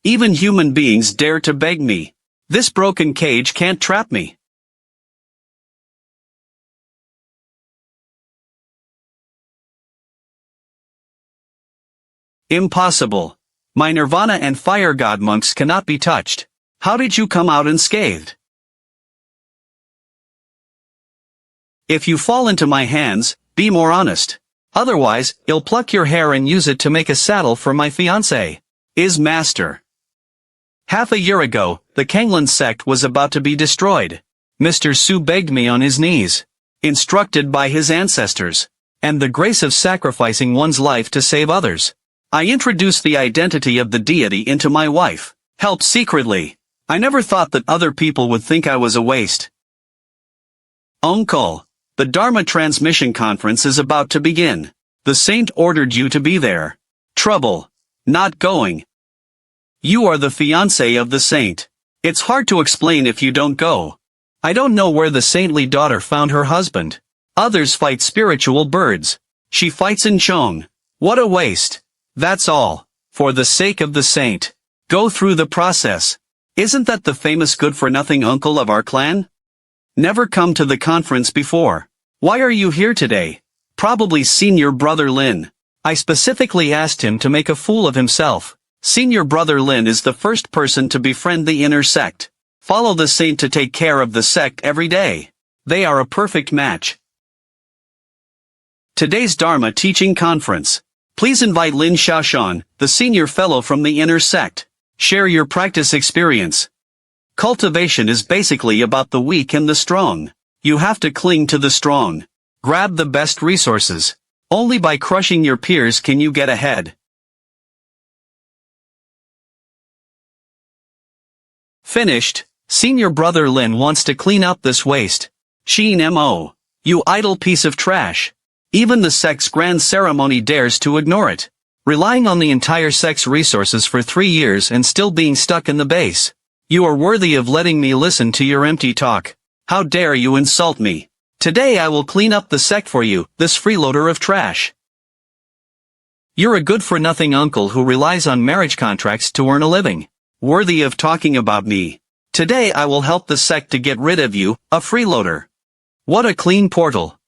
Even human beings dare to beg me. This broken cage can't trap me. Impossible. My nirvana and fire god monks cannot be touched. How did you come out unscathed? If you fall into my hands, be more honest. Otherwise, I'll pluck your hair and use it to make a saddle for my fiancé. Is master. Half a year ago, the Canglan Sect was about to be destroyed. Mr. Su begged me on his knees, instructed by his ancestors, and the grace of sacrificing one's life to save others. I introduced the identity of the deity into my wife, helped secretly. I never thought that other people would think I was a waste. Uncle, the Dharma Transmission Conference is about to begin. The saint ordered you to be there. Trouble. Not going. You are the fiancé of the saint. It's hard to explain if you don't go. I don't know where the saintly daughter found her husband. Others fight spiritual birds. She fights in Chong. What a waste. That's all. For the sake of the saint. Go through the process. Isn't that the famous good-for-nothing uncle of our clan? Never come to the conference before. Why are you here today? Probably senior brother Lin. I specifically asked him to make a fool of himself. Senior brother Lin is the first person to befriend the inner sect. Follow the saint to take care of the sect every day. They are a perfect match. Today's Dharma Teaching Conference. Please invite Lin Xiaoshan, the senior fellow from the inner sect. Share your practice experience. Cultivation is basically about the weak and the strong. You have to cling to the strong. Grab the best resources. Only by crushing your peers can you get ahead. Finished. Senior brother Lin wants to clean up this waste. Qin Mo. You idle piece of trash. Even the sect's grand ceremony dares to ignore it. Relying on the entire sect's resources for 3 years and still being stuck in the base. You are worthy of letting me listen to your empty talk. How dare you insult me? Today I will clean up the sect for you, this freeloader of trash. You're a good-for-nothing uncle who relies on marriage contracts to earn a living. Worthy of talking about me. Today I will help the sect to get rid of you, a freeloader. What a clean portal.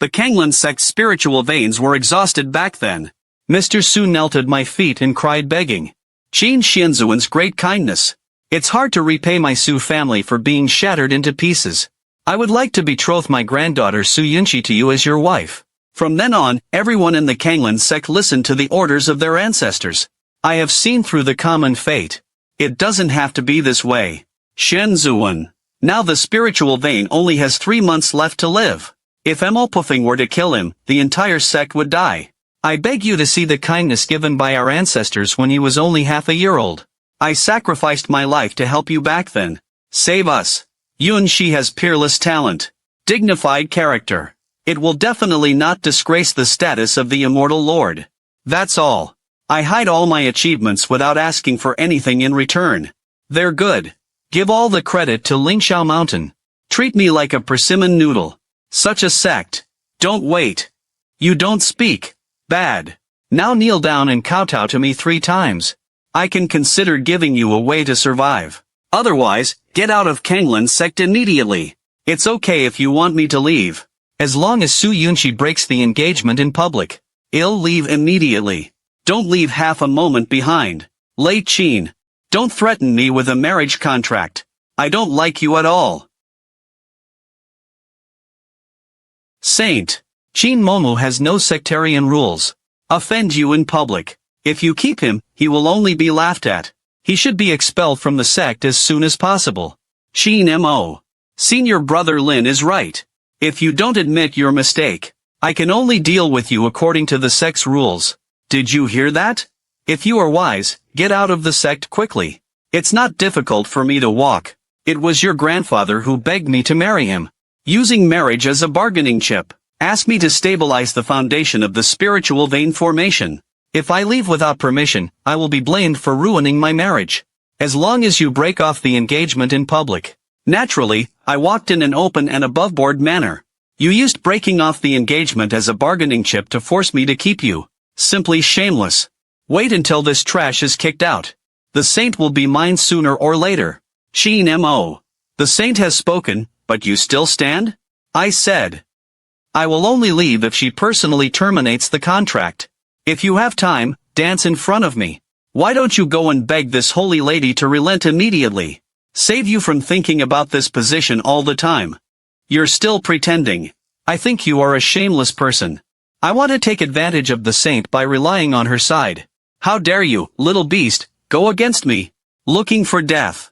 The Canglan Sect's spiritual veins were exhausted back then. Mr. Su knelt at my feet and cried begging. Qin Xianzuan's great kindness. It's hard to repay my Su family for being shattered into pieces. I would like to betroth my granddaughter Su Yunxi to you as your wife. From then on, everyone in the Canglan Sect listened to the orders of their ancestors. I have seen through the common fate. It doesn't have to be this way. Xianzuan. Now the spiritual vein only has 3 months left to live. If Emopufing were to kill him, the entire sect would die. I beg you to see the kindness given by our ancestors when he was only half a year old. I sacrificed my life to help you back then. Save us. Yunxi has peerless talent. Dignified character. It will definitely not disgrace the status of the immortal lord. That's all. I hide all my achievements without asking for anything in return. They're good. Give all the credit to Lingxiao Mountain. Treat me like a persimmon noodle. Such a sect. Don't wait. You don't speak. Bad. Now kneel down and kowtow to me 3 times. I can consider giving you a way to survive. Otherwise, get out of Canglan Sect immediately. It's okay if you want me to leave. As long as Su Yunxi breaks the engagement in public. I'll leave immediately. Don't leave half a moment behind. Lei Qin. Don't threaten me with a marriage contract. I don't like you at all. Saint. Qin Mo has no sectarian rules. Offend you in public. If you keep him, he will only be laughed at. He should be expelled from the sect as soon as possible. Qin Mo. Senior brother Lin is right. If you don't admit your mistake, I can only deal with you according to the sect's rules. Did you hear that? If you are wise, get out of the sect quickly. It's not difficult for me to walk. It was your grandfather who begged me to marry him. Using marriage as a bargaining chip. Ask me to stabilize the foundation of the spiritual vein formation. If I leave without permission, I will be blamed for ruining my marriage. As long as you break off the engagement in public. Naturally, I walked in an open and above-board manner. You used breaking off the engagement as a bargaining chip to force me to keep you. Simply shameless. Wait until this trash is kicked out. The saint will be mine sooner or later. Qin Mo. The saint has spoken, but you still stand? I said. I will only leave if she personally terminates the contract. If you have time, dance in front of me. Why don't you go and beg this holy lady to relent immediately? Save you from thinking about this position all the time. You're still pretending. I think you are a shameless person. I want to take advantage of the saint by relying on her side. How dare you, little beast, go against me, looking for death.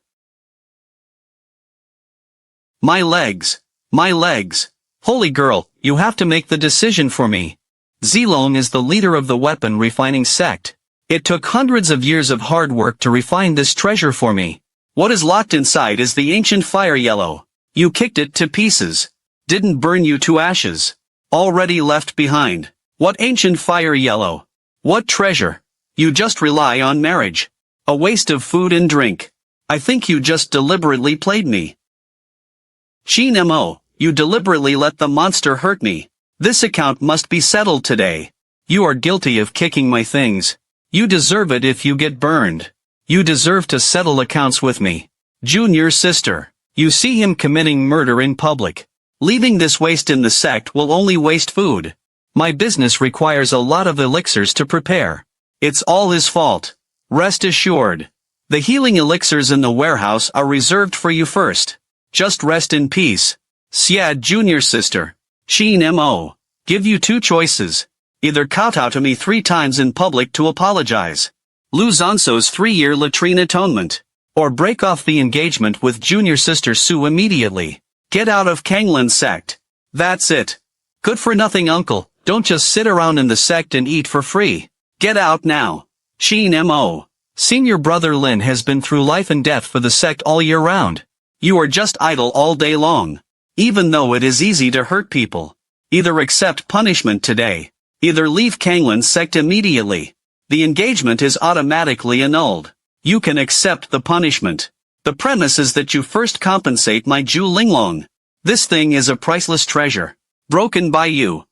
My legs. My legs. Holy girl, you have to make the decision for me. Zilong is the leader of the weapon refining sect. It took hundreds of years of hard work to refine this treasure for me. What is locked inside is the ancient fire yellow. You kicked it to pieces. Didn't burn you to ashes. Already left behind. What ancient fire yellow? What treasure? You just rely on marriage. A waste of food and drink. I think you just deliberately played me. Qin Mo, you deliberately let the monster hurt me. This account must be settled today. You are guilty of kicking my things. You deserve it if you get burned. You deserve to settle accounts with me. Junior sister. You see him committing murder in public. Leaving this waste in the sect will only waste food. My business requires a lot of elixirs to prepare. It's all his fault. Rest assured. The healing elixirs in the warehouse are reserved for you first. Just rest in peace. Xia junior sister. Qin Mo. Give you two choices. Either kowtow to me 3 times in public to apologize. Lose Anso's 3-year latrine atonement. Or break off the engagement with junior sister Su immediately. Get out of Canglan Sect. That's it. Good for nothing uncle, don't just sit around in the sect and eat for free. Get out now. Qin Mo. Senior brother Lin has been through life and death for the sect all year round. You are just idle all day long. Even though it is easy to hurt people. Either accept punishment today. Either leave Canglan Sect immediately. The engagement is automatically annulled. You can accept the punishment. The premise is that you first compensate my Zhu Linglong. This thing is a priceless treasure. Broken by you.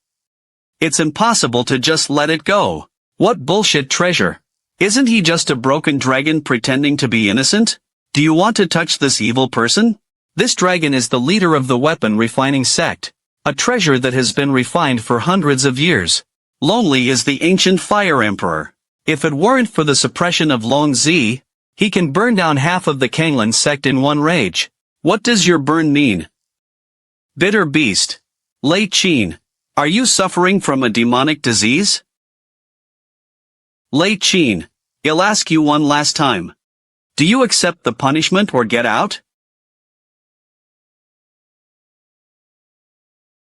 It's impossible to just let it go. What bullshit treasure? Isn't he just a broken dragon pretending to be innocent? Do you want to touch this evil person? This dragon is the leader of the weapon refining sect. A treasure that has been refined for hundreds of years. Lonely is the ancient fire emperor. If it weren't for the suppression of Long Zi, he can burn down half of the Canglan Sect in one rage. What does your burn mean? Bitter beast. Lei Qin. Are you suffering from a demonic disease? Lei Qin. I'll ask you one last time. Do you accept the punishment or get out?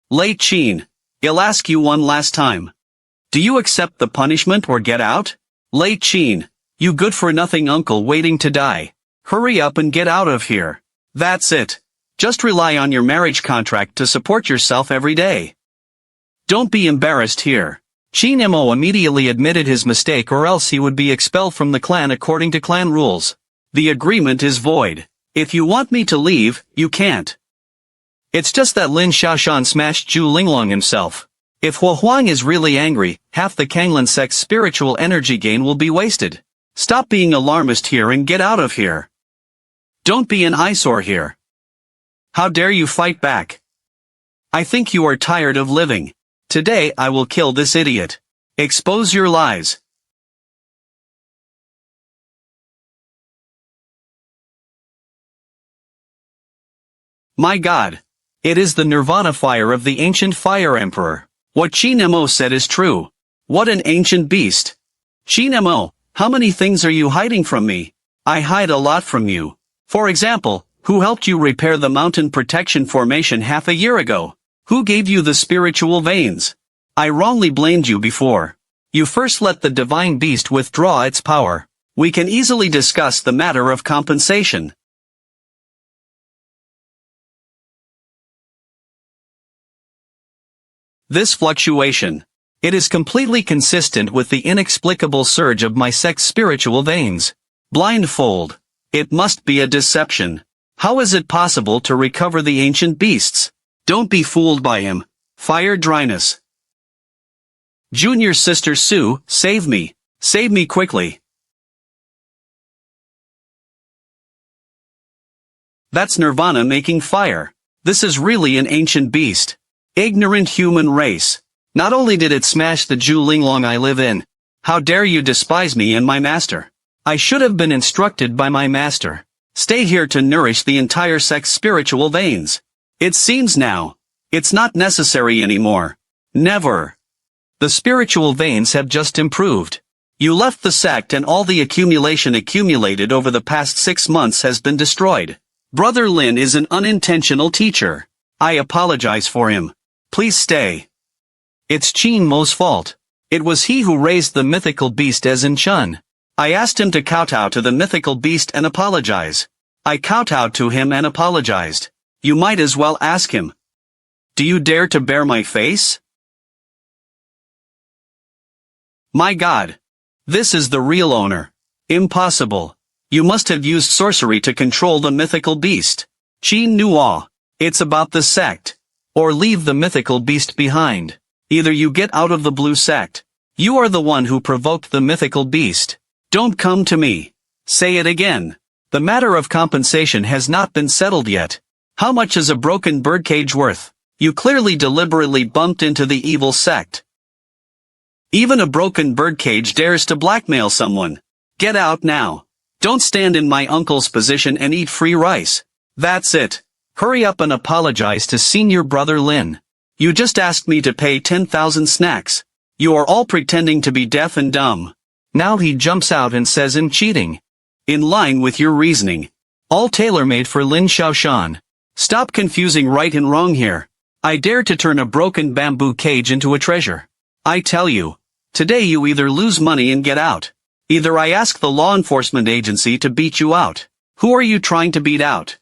Lei Qin. I'll ask you one last time. Do you accept the punishment or get out? Lei Qin. You good-for-nothing uncle waiting to die. Hurry up and get out of here. That's it. Just rely on your marriage contract to support yourself every day. Don't be embarrassed here. Qin Mo immediately admitted his mistake or else he would be expelled from the clan according to clan rules. The agreement is void. If you want me to leave, you can't. It's just that Lin Xiaoshan smashed Zhu Linglong himself. If Huang is really angry, half the Canglan Sect's spiritual energy gain will be wasted. Stop being alarmist here and get out of here. Don't be an eyesore here. How dare you fight back? I think you are tired of living. Today I will kill this idiot. Expose your lies. My God. It is the nirvana fire of the ancient fire emperor. What Qin Mo said is true. What an ancient beast. Qin Mo, how many things are you hiding from me? I hide a lot from you. For example, who helped you repair the mountain protection formation half a year ago? Who gave you the spiritual veins? I wrongly blamed you before. You first let the divine beast withdraw its power. We can easily discuss the matter of compensation. This fluctuation. It is completely consistent with the inexplicable surge of my sect's spiritual veins. Blindfold. It must be a deception. How is it possible to recover the ancient beasts? Don't be fooled by him. Fire dryness. Junior sister Su, save me. Save me quickly. That's Nirvana making fire. This is really an ancient beast. Ignorant human race. Not only did it smash the Zhu Linglong I live in. How dare you despise me and my master? I should have been instructed by my master. Stay here to nourish the entire sect's spiritual veins. It seems now. It's not necessary anymore. Never. The spiritual veins have just improved. You left the sect and all the accumulation accumulated over the past 6 months has been destroyed. Brother Lin is an unintentional teacher. I apologize for him. Please stay. It's Qin Mo's fault. It was he who raised the mythical beast as in Chun. I asked him to kowtow to the mythical beast and apologize. I kowtowed to him and apologized. You might as well ask him. Do you dare to bear my face? My God. This is the real owner. Impossible. You must have used sorcery to control the mythical beast. Qin Nuo. It's about the sect. Or leave the mythical beast behind. Either you get out of the blue sect. You are the one who provoked the mythical beast. Don't come to me. Say it again. The matter of compensation has not been settled yet. How much is a broken birdcage worth? You clearly deliberately bumped into the evil sect. Even a broken birdcage dares to blackmail someone. Get out now. Don't stand in my uncle's position and eat free rice. That's it. Hurry up and apologize to senior brother Lin. You just asked me to pay 10,000 snacks. You are all pretending to be deaf and dumb. Now he jumps out and says I'm cheating. In line with your reasoning. All tailor-made for Lin Xiaoshan. Stop confusing right and wrong here. I dare to turn a broken bamboo cage into a treasure. I tell you. Today you either lose money and get out. Either I ask the law enforcement agency to beat you out. Who are you trying to beat out?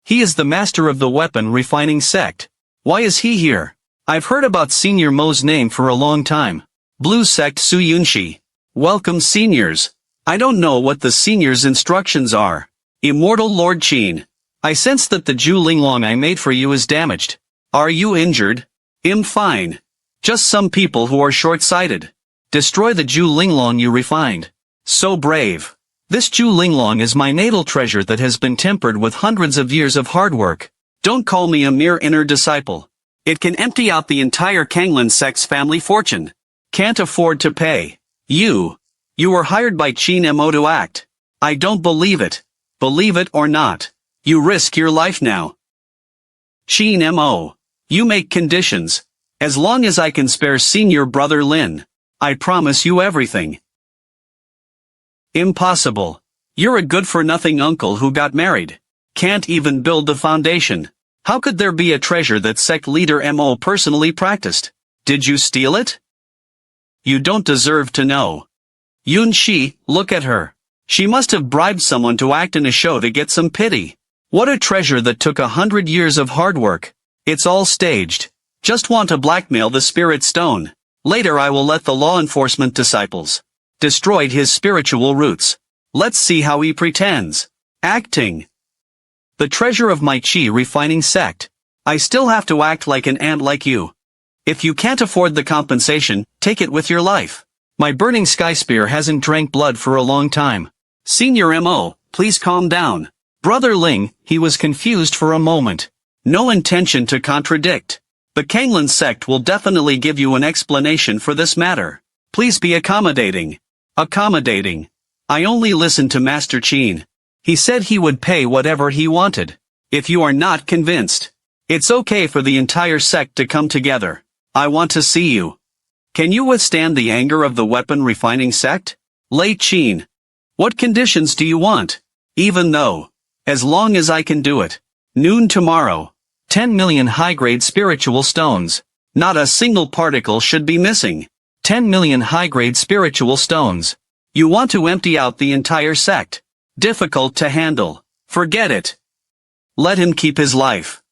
He is the master of the weapon refining sect. Why is he here? I've heard about Senior Mo's name for a long time. Blue Sect Su Yunxi. Welcome seniors. I don't know what the seniors' instructions are. Immortal Lord Qin. I sense that the Zhu Linglong I made for you is damaged. Are you injured? I'm fine. Just some people who are short-sighted. Destroy the Zhu Linglong you refined. So brave. This Zhu Linglong is my natal treasure that has been tempered with hundreds of years of hard work. Don't call me a mere inner disciple. It can empty out the entire Canglan Sect's family fortune. Can't afford to pay. You were hired by Qin Mo to act. I don't believe it. Believe it or not. You risk your life now. Qin Mo. You make conditions. As long as I can spare senior brother Lin, I promise you everything. Impossible. You're a good-for-nothing uncle who got married. Can't even build the foundation. How could there be a treasure that sect leader Mo personally practiced? Did you steal it? You don't deserve to know. Yunxi, look at her. She must have bribed someone to act in a show to get some pity. What a treasure that took 100 years of hard work. It's all staged. Just want to blackmail the spirit stone. Later I will let the law enforcement disciples destroyed his spiritual roots. Let's see how he pretends. Acting. The treasure of my chi refining sect. I still have to act like an ant like you. If you can't afford the compensation, take it with your life. My burning sky spear hasn't drank blood for a long time. Senior Mo, please calm down. Brother Ling, he was confused for a moment. No intention to contradict. The Canglan Sect will definitely give you an explanation for this matter. Please be accommodating. Accommodating. I only listened to Master Qin. He said he would pay whatever he wanted. If you are not convinced, it's okay for the entire sect to come together. I want to see you. Can you withstand the anger of the weapon refining sect? Late Qin. What conditions do you want? Even though, as long as I can do it. Noon tomorrow. 10 million high-grade spiritual stones. Not a single particle should be missing. 10 million high-grade spiritual stones. You want to empty out the entire sect. Difficult to handle. Forget it. Let him keep his life.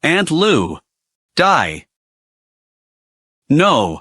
Aunt Lu. Die. No.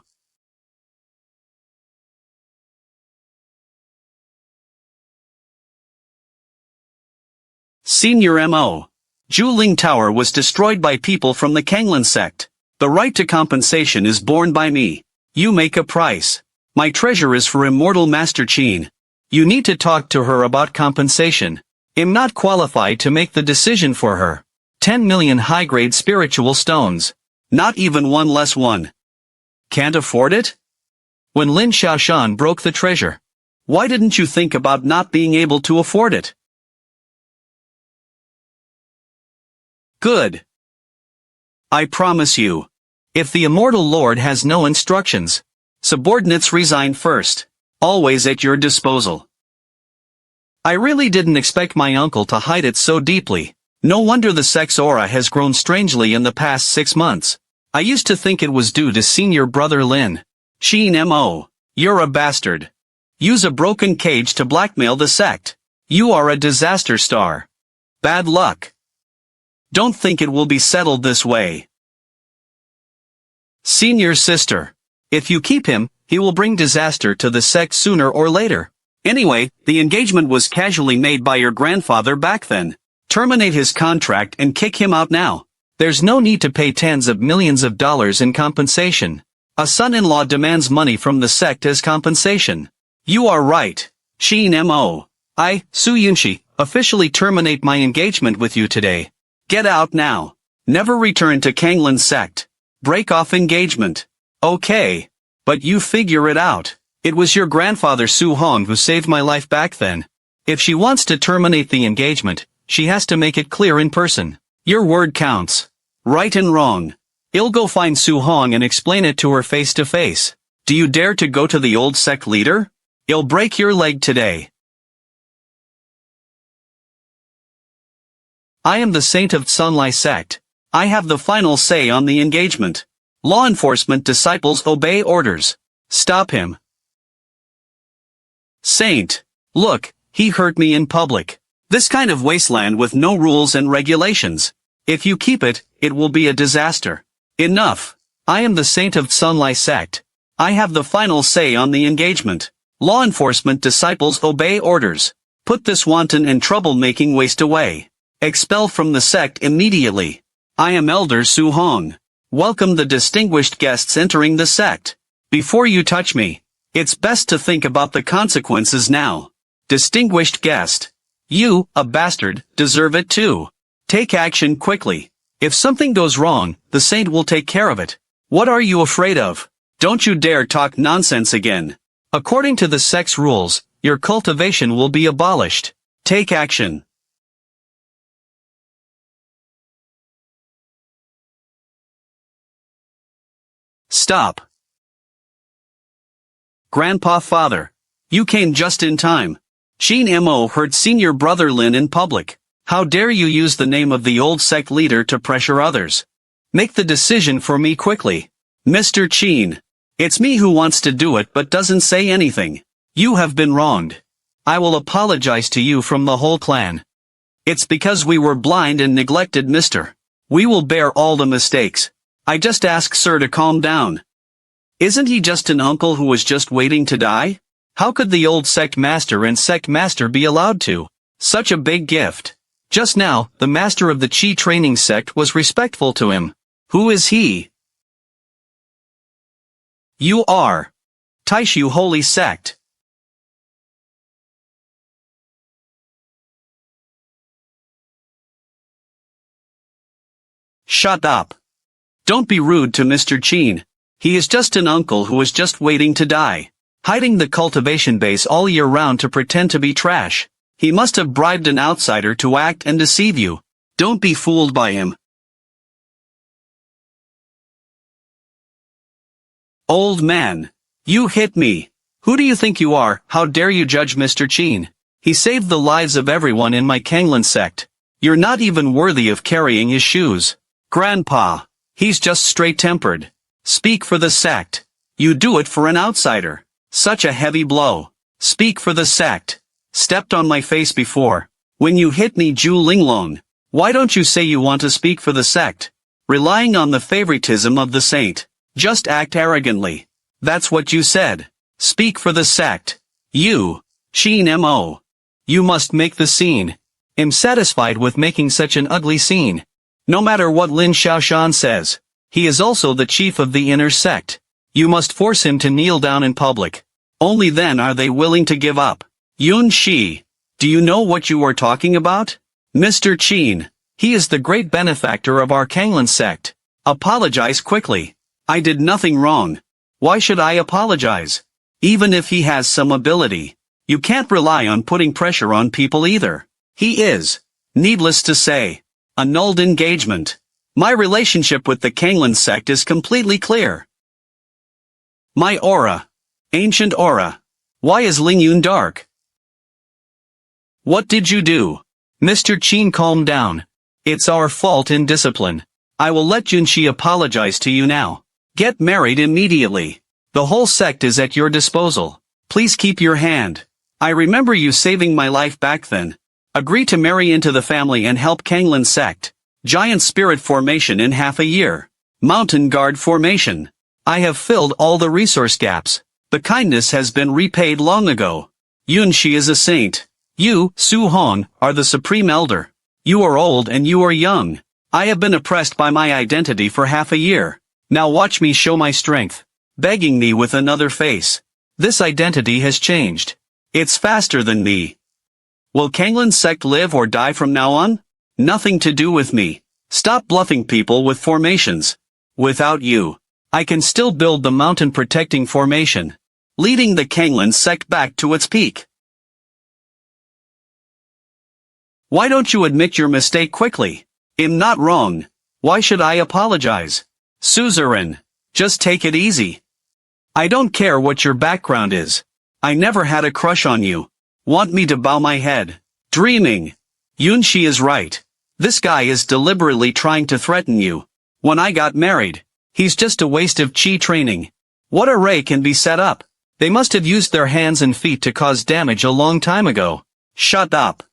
Senior Mo. Zhuling Tower was destroyed by people from the Canglan Sect. The right to compensation is borne by me. You make a price. My treasure is for immortal Master Qin. You need to talk to her about compensation. I'm not qualified to make the decision for her. 10 million high-grade spiritual stones. Not even one less one. Can't afford it? When Lin Xiaoshan broke the treasure, why didn't you think about not being able to afford it? Good. I promise you. If the immortal lord has no instructions, subordinates resign first. Always at your disposal. I really didn't expect my uncle to hide it so deeply. No wonder the sect's aura has grown strangely in the past 6 months. I used to think it was due to senior brother Lin. Qin Mo, you're a bastard. Use a broken cage to blackmail the sect. You are a disaster star. Bad luck. Don't think it will be settled this way. Senior sister. If you keep him, he will bring disaster to the sect sooner or later. Anyway, the engagement was casually made by your grandfather back then. Terminate his contract and kick him out now. There's no need to pay tens of millions of dollars in compensation. A son-in-law demands money from the sect as compensation. You are right, Qin Mo. I, Su Yunxi, officially terminate my engagement with you today. Get out now. Never return to Canglan Sect. Break off engagement. Okay. But you figure it out. It was your grandfather Su Hong who saved my life back then. If she wants to terminate the engagement, she has to make it clear in person. Your word counts. Right and wrong. I'll go find Su Hong and explain it to her face to face. Do you dare to go to the old sect leader? I'll break your leg today. I am the saint of Canglan Sect. I have the final say on the engagement. Law enforcement disciples obey orders. Stop him. Saint. Look, he hurt me in public. This kind of wasteland with no rules and regulations. If you keep it, it will be a disaster. Enough. I am the saint of Canglan Sect. I have the final say on the engagement. Law enforcement disciples obey orders. Put this wanton and troublemaking waste away. Expel from the sect immediately. I am Elder Su Hong. Welcome the distinguished guests entering the sect. Before you touch me, it's best to think about the consequences now. Distinguished guest. You, a bastard, deserve it too. Take action quickly. If something goes wrong, the saint will take care of it. What are you afraid of? Don't you dare talk nonsense again. According to the sect's rules, your cultivation will be abolished. Take action. Stop. Grandpa father. You came just in time. Qin Mo hurt senior brother Lin in public. How dare you use the name of the old sect leader to pressure others? Make the decision for me quickly. Mr. Qin. It's me who wants to do it but doesn't say anything. You have been wronged. I will apologize to you from the whole clan. It's because we were blind and neglected, mister. We will bear all the mistakes. I just ask sir to calm down. Isn't he just an uncle who was just waiting to die? How could the old sect master and sect master be allowed to? Such a big gift. Just now, the master of the Qi training sect was respectful to him. Who is he? You are. Taishu Holy Sect. Shut up. Don't be rude to Mr. Qin. He is just an uncle who is just waiting to die. Hiding the cultivation base all year round to pretend to be trash. He must have bribed an outsider to act and deceive you. Don't be fooled by him. Old man. You hit me. Who do you think you are? How dare you judge Mr. Qin? He saved the lives of everyone in my Canglan Sect. You're not even worthy of carrying his shoes. Grandpa. He's just straight-tempered. Speak for the sect. You do it for an outsider. Such a heavy blow. Speak for the sect. Stepped on my face before. When you hit me Zhu Linglong. Why don't you say you want to speak for the sect? Relying on the favoritism of the saint. Just act arrogantly. That's what you said. Speak for the sect. You, Qin Mo. You must make the scene. Am satisfied with making such an ugly scene. No matter what Lin Xiaoshan says. He is also the chief of the inner sect. You must force him to kneel down in public. Only then are they willing to give up. Yunxi, do you know what you are talking about? Mr. Qin, he is the great benefactor of our Canglan Sect. Apologize quickly. I did nothing wrong. Why should I apologize? Even if he has some ability, you can't rely on putting pressure on people either. He is, needless to say, annulled engagement. My relationship with the Canglan Sect is completely clear. My aura. Ancient aura. Why is Lingyun dark? What did you do? Mr. Qin, calm down. It's our fault in discipline. I will let Yunxi apologize to you now. Get married immediately. The whole sect is at your disposal. Please keep your hand. I remember you saving my life back then. Agree to marry into the family and help Canglan Sect. Giant spirit formation in half a year. Mountain guard formation. I have filled all the resource gaps. The kindness has been repaid long ago. Yunxi is a saint. You, Su Hong, are the supreme elder. You are old and you are young. I have been oppressed by my identity for half a year. Now watch me show my strength. Begging me with another face. This identity has changed. It's faster than me. Will Canglan Sect live or die from now on? Nothing to do with me. Stop bluffing people with formations. Without you, I can still build the mountain protecting formation, leading the Canglan Sect back to its peak. Why don't you admit your mistake quickly? I'm not wrong. Why should I apologize? Suzerain, just take it easy. I don't care what your background is. I never had a crush on you. Want me to bow my head? Dreaming. Yunxi is right. This guy is deliberately trying to threaten you. When I got married, he's just a waste of qi training. What array can be set up? They must have used their hands and feet to cause damage a long time ago. Shut up.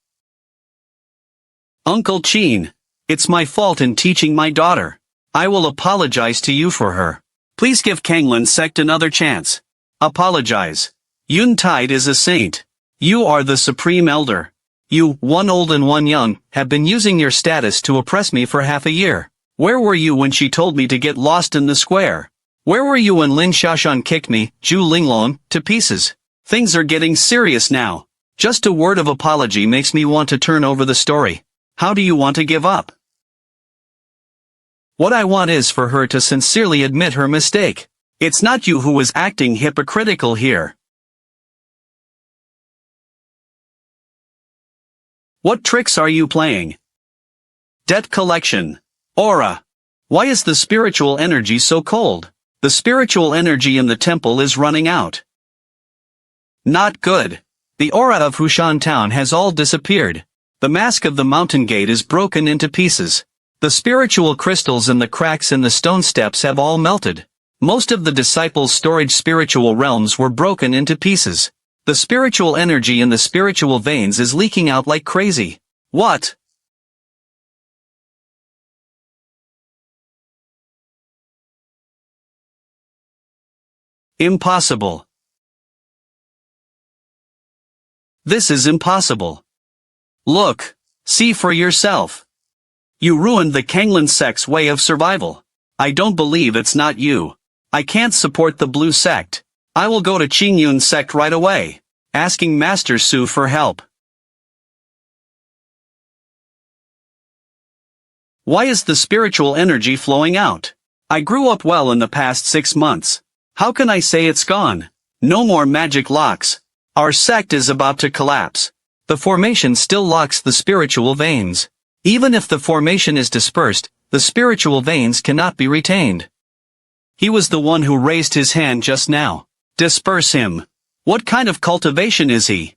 Uncle Qin, it's my fault in teaching my daughter. I will apologize to you for her. Please give Canglan Sect another chance. Apologize. Yun Tide is a saint. You are the supreme elder. You, one old and one young, have been using your status to oppress me for half a year. Where were you when she told me to get lost in the square? Where were you when Lin Xiaoshan kicked me, Zhu Linglong, to pieces? Things are getting serious now. Just a word of apology makes me want to turn over the story. How do you want to give up? What I want is for her to sincerely admit her mistake. It's not you who is acting hypocritical here. What tricks are you playing? Debt collection. Aura. Why is the spiritual energy so cold? The spiritual energy in the temple is running out. Not good. The aura of Hushan town has all disappeared. The mask of the mountain gate is broken into pieces. The spiritual crystals and the cracks in the stone steps have all melted. Most of the disciples' storage spiritual realms were broken into pieces. The spiritual energy in the spiritual veins is leaking out like crazy. What? Impossible. This is impossible. Look, see for yourself. You ruined the Canglan Sect's way of survival. I don't believe it's not you. I can't support the Blue Sect. I will go to Qingyun Sect right away, asking Master Su for help. Why is the spiritual energy flowing out? I grew up well in the past 6 months. How can I say it's gone? No more magic locks. Our sect is about to collapse. The formation still locks the spiritual veins. Even if the formation is dispersed, the spiritual veins cannot be retained. He was the one who raised his hand just now. Disperse him. What kind of cultivation is he?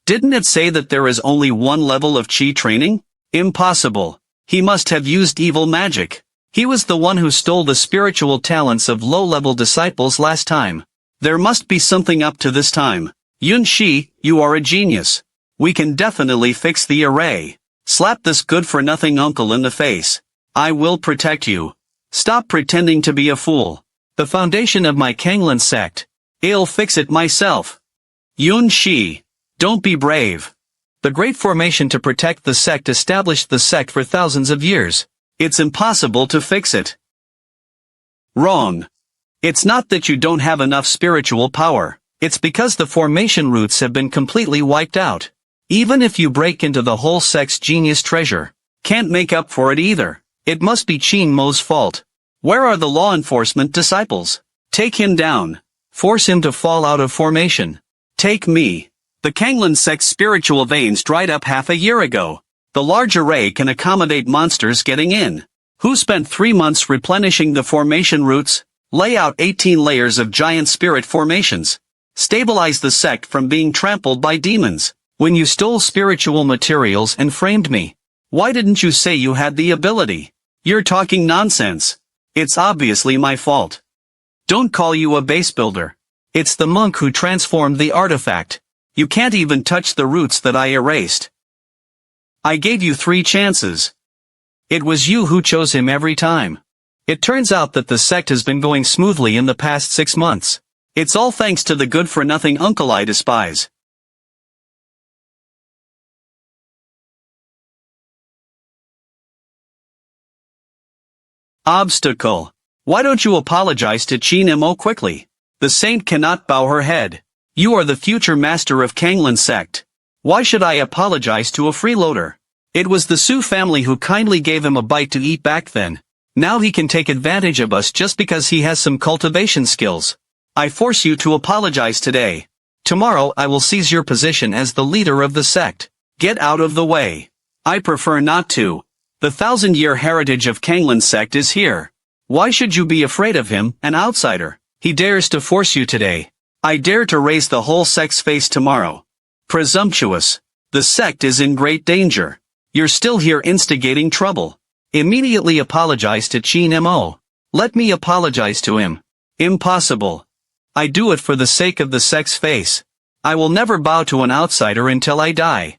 Didn't it say that there is only one level of qi training? Impossible. He must have used evil magic. He was the one who stole the spiritual talents of low-level disciples last time. There must be something up to this time. Yunxi, you are a genius. We can definitely fix the array. Slap this good-for-nothing uncle in the face. I will protect you. Stop pretending to be a fool. The foundation of my Canglan Sect. I'll fix it myself. Yunxi, don't be brave. The great formation to protect the sect established the sect for thousands of years. It's impossible to fix it. Wrong. It's not that you don't have enough spiritual power. It's because the formation roots have been completely wiped out. Even if you break into the whole sect's genius treasure, can't make up for it either. It must be Qin Mo's fault. Where are the law enforcement disciples? Take him down. Force him to fall out of formation. Take me. The Canglan Sect's spiritual veins dried up half a year ago. The large array can accommodate monsters getting in. Who spent 3 months replenishing the formation roots? Lay out 18 layers of giant spirit formations. Stabilize the sect from being trampled by demons. When you stole spiritual materials and framed me, why didn't you say you had the ability? You're talking nonsense. It's obviously my fault. Don't call you a base builder. It's the monk who transformed the artifact. You can't even touch the roots that I erased. I gave you 3 chances. It was you who chose him every time. It turns out that the sect has been going smoothly in the past 6 months. It's all thanks to the good-for-nothing uncle I despise. Obstacle. Why don't you apologize to Qin Mo quickly? The saint cannot bow her head. You are the future master of Canglan Sect. Why should I apologize to a freeloader? It was the Su family who kindly gave him a bite to eat back then. Now he can take advantage of us just because he has some cultivation skills. I force you to apologize today. Tomorrow I will seize your position as the leader of the sect. Get out of the way. I prefer not to. The 1,000-year heritage of Canglan Sect is here. Why should you be afraid of him, an outsider? He dares to force you today. I dare to raise the whole sect's face tomorrow. Presumptuous. The sect is in great danger. You're still here instigating trouble. Immediately apologize to Qin Mo. Let me apologize to him. Impossible. I do it for the sake of the sect's face. I will never bow to an outsider until I die.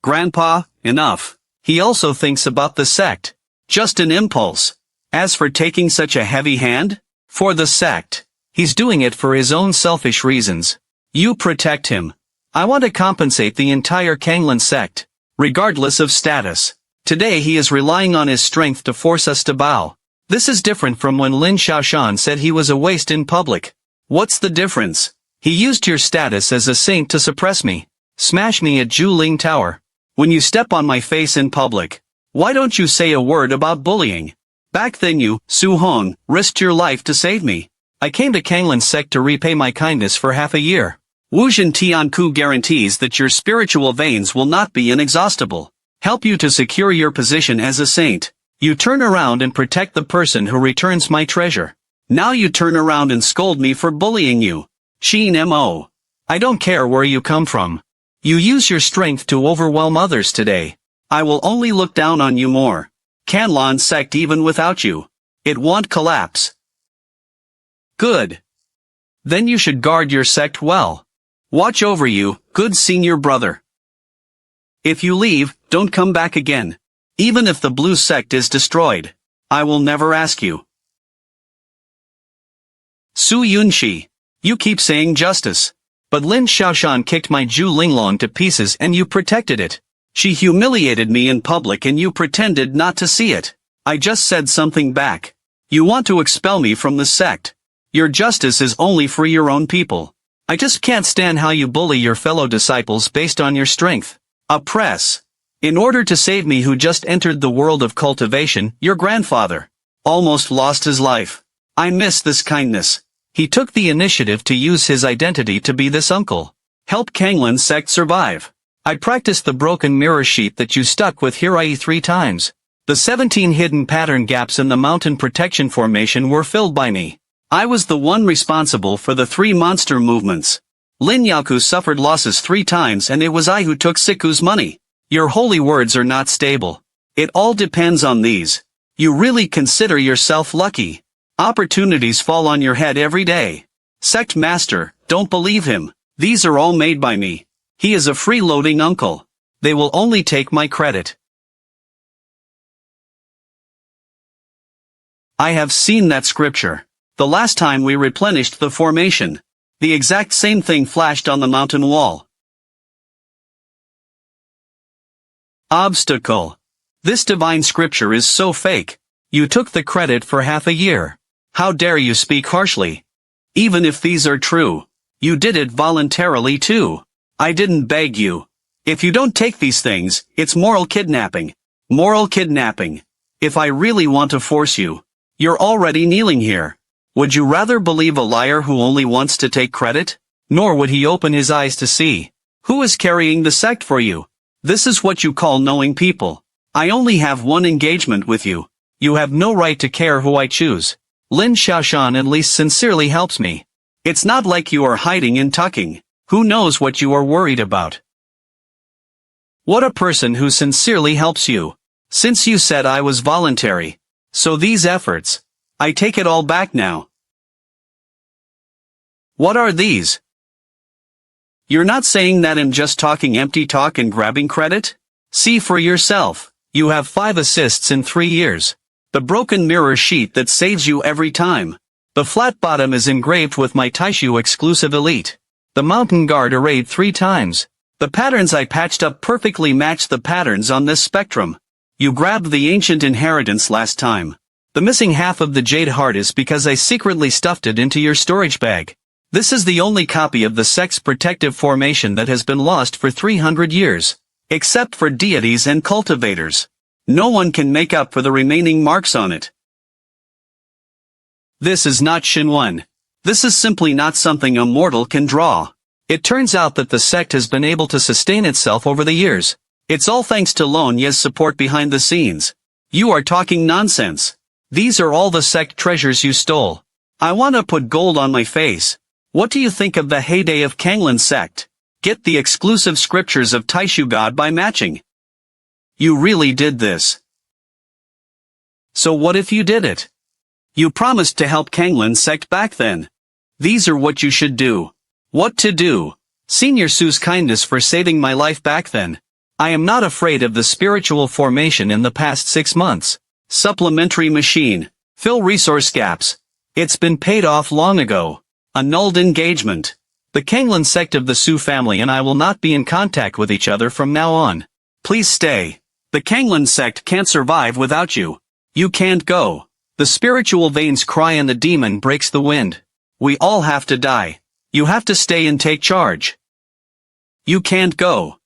Grandpa, enough. He also thinks about the sect. Just an impulse. As for taking such a heavy hand? For the sect. He's doing it for his own selfish reasons. You protect him. I want to compensate the entire Canglan Sect, regardless of status. Today he is relying on his strength to force us to bow. This is different from when Lin Xiaoshan said he was a waste in public. What's the difference? He used your status as a saint to suppress me. Smash me at Zhuling Tower. When you step on my face in public, why don't you say a word about bullying? Back then you, Su Hong, risked your life to save me. I came to Canglan Sect to repay my kindness for half a year. Wuzhen Tianku guarantees that your spiritual veins will not be inexhaustible. Help you to secure your position as a saint. You turn around and protect the person who returns my treasure. Now you turn around and scold me for bullying you. Qin Mo. I don't care where you come from. You use your strength to overwhelm others today. I will only look down on you more. Canglan Sect even without you. It won't collapse. Good. Then you should guard your sect well. Watch over you, good senior brother. If you leave, don't come back again. Even if the blue sect is destroyed. I will never ask you. Su Yunxi. You keep saying justice. But Lin Xiaoshan kicked my Zhu Linglong to pieces and you protected it. She humiliated me in public and you pretended not to see it. I just said something back. You want to expel me from the sect. Your justice is only for your own people. I just can't stand how you bully your fellow disciples based on your strength. Oppress. In order to save me who just entered the world of cultivation, your grandfather almost lost his life. I miss this kindness. He took the initiative to use his identity to be this uncle. Help Canglan Sect survive. I practiced the broken mirror sheet that you stuck with Hirai 3 times. The 17 hidden pattern gaps in the mountain protection formation were filled by me. I was the one responsible for the 3 monster movements. Lin Yaku suffered losses 3 times and it was I who took Siku's money. Your holy words are not stable. It all depends on these. You really consider yourself lucky. Opportunities fall on your head every day. Sect master, don't believe him. These are all made by me. He is a freeloading uncle. They will only take my credit. I have seen that scripture. The last time we replenished the formation. The exact same thing flashed on the mountain wall. Obstacle. This divine scripture is so fake. You took the credit for half a year. How dare you speak harshly? Even if these are true, you did it voluntarily too. I didn't beg you. If you don't take these things, it's moral kidnapping. Moral kidnapping. If I really want to force you, you're already kneeling here. Would you rather believe a liar who only wants to take credit? Nor would he open his eyes to see who is carrying the sect for you. This is what you call knowing people. I only have one engagement with you. You have no right to care who I choose. Lin Xiaoshan at least sincerely helps me. It's not like you are hiding and tucking. Who knows what you are worried about? What a person who sincerely helps you. Since you said I was voluntary. So these efforts. I take it all back now. What are these? You're not saying that I'm just talking empty talk and grabbing credit? See for yourself. You have 5 assists in 3 years. The broken mirror sheet that saves you every time. The flat bottom is engraved with my Taishu exclusive elite. The mountain guard arrayed 3 times. The patterns I patched up perfectly match the patterns on this spectrum. You grabbed the ancient inheritance last time. The missing half of the jade heart is because I secretly stuffed it into your storage bag. This is the only copy of the sect's protective formation that has been lost for 300 years. Except for deities and cultivators. No one can make up for the remaining marks on it. This is not Qingyun. This is simply not something a mortal can draw. It turns out that the sect has been able to sustain itself over the years. It's all thanks to Lon Ye's support behind the scenes. You are talking nonsense. These are all the sect treasures you stole. I want to put gold on my face. What do you think of the heyday of Canglan Sect? Get the exclusive scriptures of Taishu God by matching. You really did this. So what if you did it? You promised to help Canglan Sect back then. These are what you should do. What to do? Senior Su's kindness for saving my life back then. I am not afraid of the spiritual formation in the past 6 months. Supplementary machine. Fill resource gaps. It's been paid off long ago. Annulled engagement. The Canglan Sect of the Su family and I will not be in contact with each other from now on. Please stay. The Canglan Sect can't survive without you. You can't go. The spiritual veins cry and the demon breaks the wind. We all have to die. You have to stay and take charge. You can't go.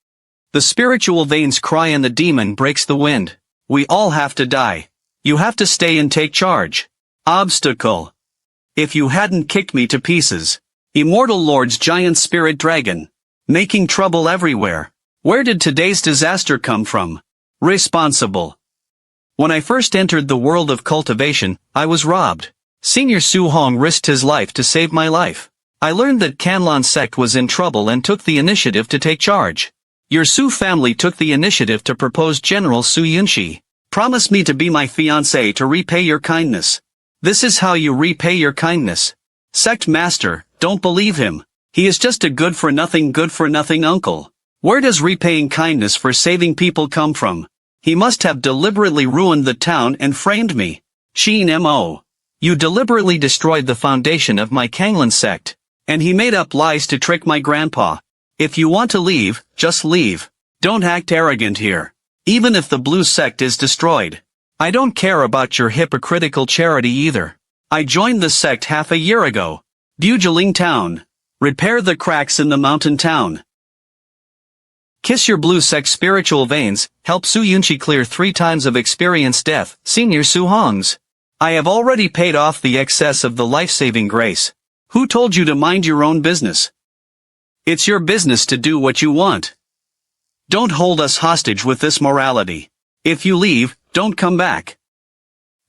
The spiritual veins cry and the demon breaks the wind. We all have to die. You have to stay and take charge. Obstacle. If you hadn't kicked me to pieces. Immortal Lord's giant spirit dragon. Making trouble everywhere. Where did today's disaster come from? Responsible. When I first entered the world of cultivation, I was robbed. Senior Su Hong risked his life to save my life. I learned that Canglan Sect was in trouble and took the initiative to take charge. Your Su family took the initiative to propose General Su Yunxi. Promise me to be my fiancé to repay your kindness. This is how you repay your kindness. Sect master, don't believe him. He is just a good-for-nothing uncle. Where does repaying kindness for saving people come from? He must have deliberately ruined the town and framed me. Qin Mo. You deliberately destroyed the foundation of my Canglan Sect. And he made up lies to trick my grandpa. If you want to leave, just leave. Don't act arrogant here. Even if the blue sect is destroyed. I don't care about your hypocritical charity either. I joined the sect half a year ago. Bujiling Town. Repair the cracks in the mountain town. Kiss your blue sect spiritual veins, help Su Yunxi clear 3 times of experience death, Senior Su Hong's. I have already paid off the excess of the life-saving grace. Who told you to mind your own business? It's your business to do what you want. Don't hold us hostage with this morality. If you leave, don't come back.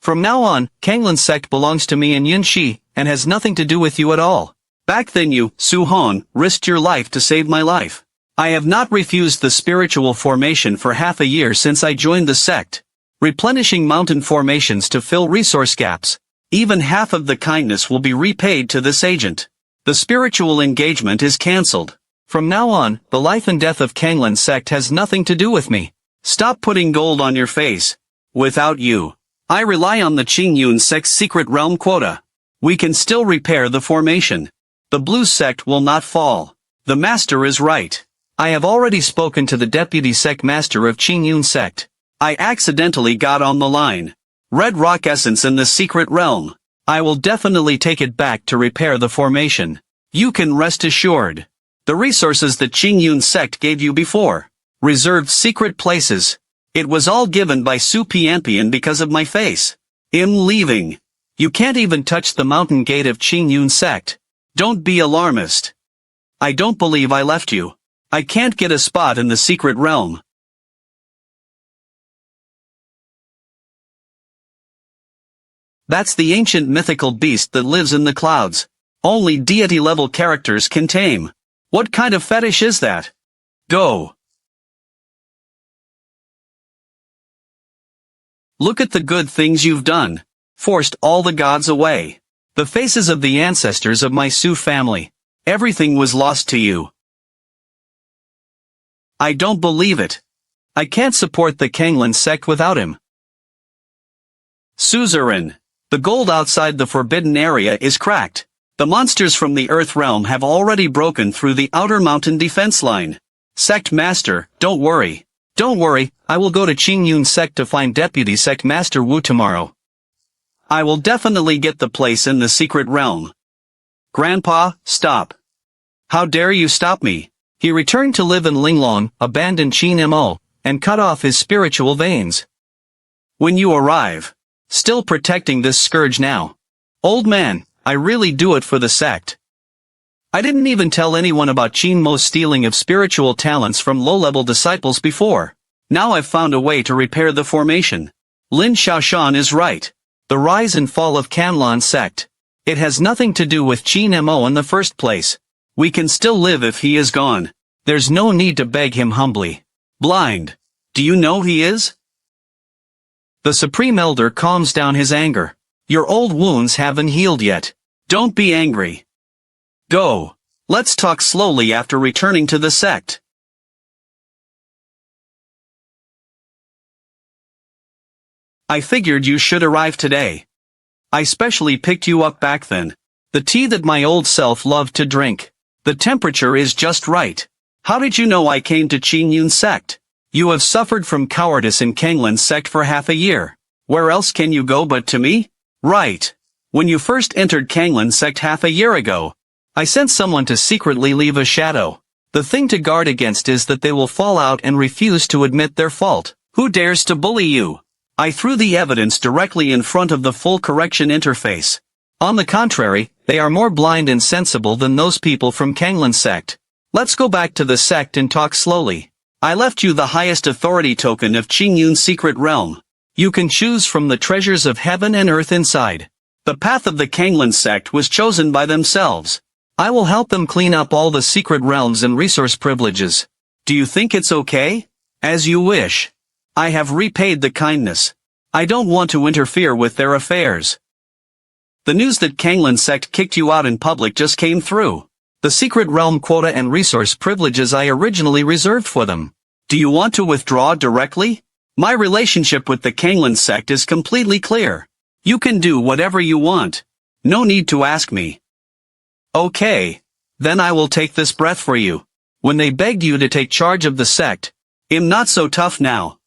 From now on, Canglan Sect belongs to me and Yunxi, and has nothing to do with you at all. Back then you, Su Hong, risked your life to save my life. I have not refused the spiritual formation for half a year since I joined the sect. Replenishing mountain formations to fill resource gaps. Even half of the kindness will be repaid to this agent. The spiritual engagement is cancelled. From now on, the life and death of Canglan Sect has nothing to do with me. Stop putting gold on your face. Without you, I rely on the Qingyun Sect's secret realm quota. We can still repair the formation. The blue sect will not fall. The master is right. I have already spoken to the deputy sect master of Qingyun Sect. I accidentally got on the line. Red rock essence in the secret realm. I will definitely take it back to repair the formation. You can rest assured. The resources that Qingyun sect gave you before, reserved secret places, it was all given by Xu Pianpian because of my face. I'm leaving. You can't even touch the mountain gate of Qingyun sect. Don't be alarmist. I don't believe I left you. I can't get a spot in the secret realm. That's the ancient mythical beast that lives in the clouds. Only deity-level characters can tame. What kind of fetish is that? Go. Look at the good things you've done. Forced all the gods away. The faces of the ancestors of my Su family. Everything was lost to you. I don't believe it. I can't support the Canglan Sect without him. Suzerain. The gold outside the forbidden area is cracked. The monsters from the Earth realm have already broken through the outer mountain defense line. Sect Master, don't worry. Don't worry, I will go to Qingyun Sect to find Deputy Sect Master Wu tomorrow. I will definitely get the place in the secret realm. Grandpa, stop. How dare you stop me? He returned to live in Linglong, abandoned Qin Mo, and cut off his spiritual veins. When you arrive, still protecting this scourge now. Old man, I really do it for the sect. I didn't even tell anyone about Qin Mo's stealing of spiritual talents from low-level disciples before. Now I've found a way to repair the formation. Lin Xiaoshan is right. The rise and fall of Canglan Sect. It has nothing to do with Qin Mo in the first place. We can still live if he is gone. There's no need to beg him humbly. Blind. Do you know he is? The Supreme Elder calms down his anger. Your old wounds haven't healed yet. Don't be angry. Go. Let's talk slowly after returning to the sect. I figured you should arrive today. I specially picked you up back then. The tea that my old self loved to drink. The temperature is just right. How did you know I came to Qingyun Sect? You have suffered from cowardice in Canglan Sect for half a year. Where else can you go but to me? Right. When you first entered Canglan Sect half a year ago, I sent someone to secretly leave a shadow. The thing to guard against is that they will fall out and refuse to admit their fault. Who dares to bully you? I threw the evidence directly in front of the full correction interface. On the contrary, they are more blind and sensible than those people from Canglan Sect. Let's go back to the sect and talk slowly. I left you the highest authority token of Qingyun's secret realm. You can choose from the treasures of heaven and earth inside. The path of the Canglan Sect was chosen by themselves. I will help them clean up all the secret realms and resource privileges. Do you think it's okay? As you wish. I have repaid the kindness. I don't want to interfere with their affairs. The news that Canglan Sect kicked you out in public just came through. The secret realm quota and resource privileges I originally reserved for them. Do you want to withdraw directly? My relationship with the Canglan Sect is completely clear. You can do whatever you want. No need to ask me. Okay. Then I will take this breath for you. When they begged you to take charge of the sect, I'm not so tough now.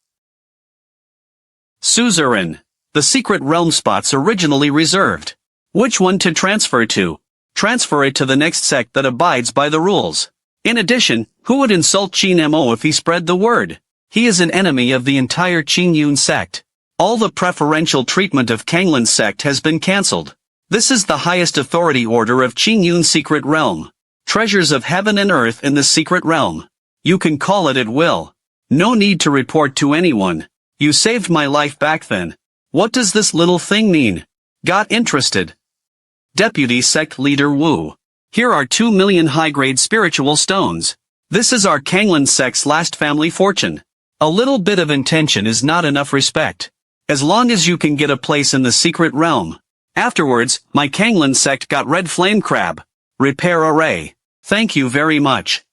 Suzerain. The secret realm spots originally reserved. Which one to transfer to? Transfer it to the next sect that abides by the rules. In addition, who would insult Qin Mo if he spread the word? He is an enemy of the entire Qingyun sect. All the preferential treatment of Canglan Sect has been cancelled. This is the highest authority order of Qingyun's secret realm. Treasures of heaven and earth in the secret realm. You can call it at will. No need to report to anyone. You saved my life back then. What does this little thing mean? Got interested. Deputy Sect Leader Wu. Here are 2 million high-grade spiritual stones. This is our Canglan Sect's last family fortune. A little bit of intention is not enough respect. As long as you can get a place in the secret realm. Afterwards, my Canglan Sect got red flame crab. Repair array. Thank you very much.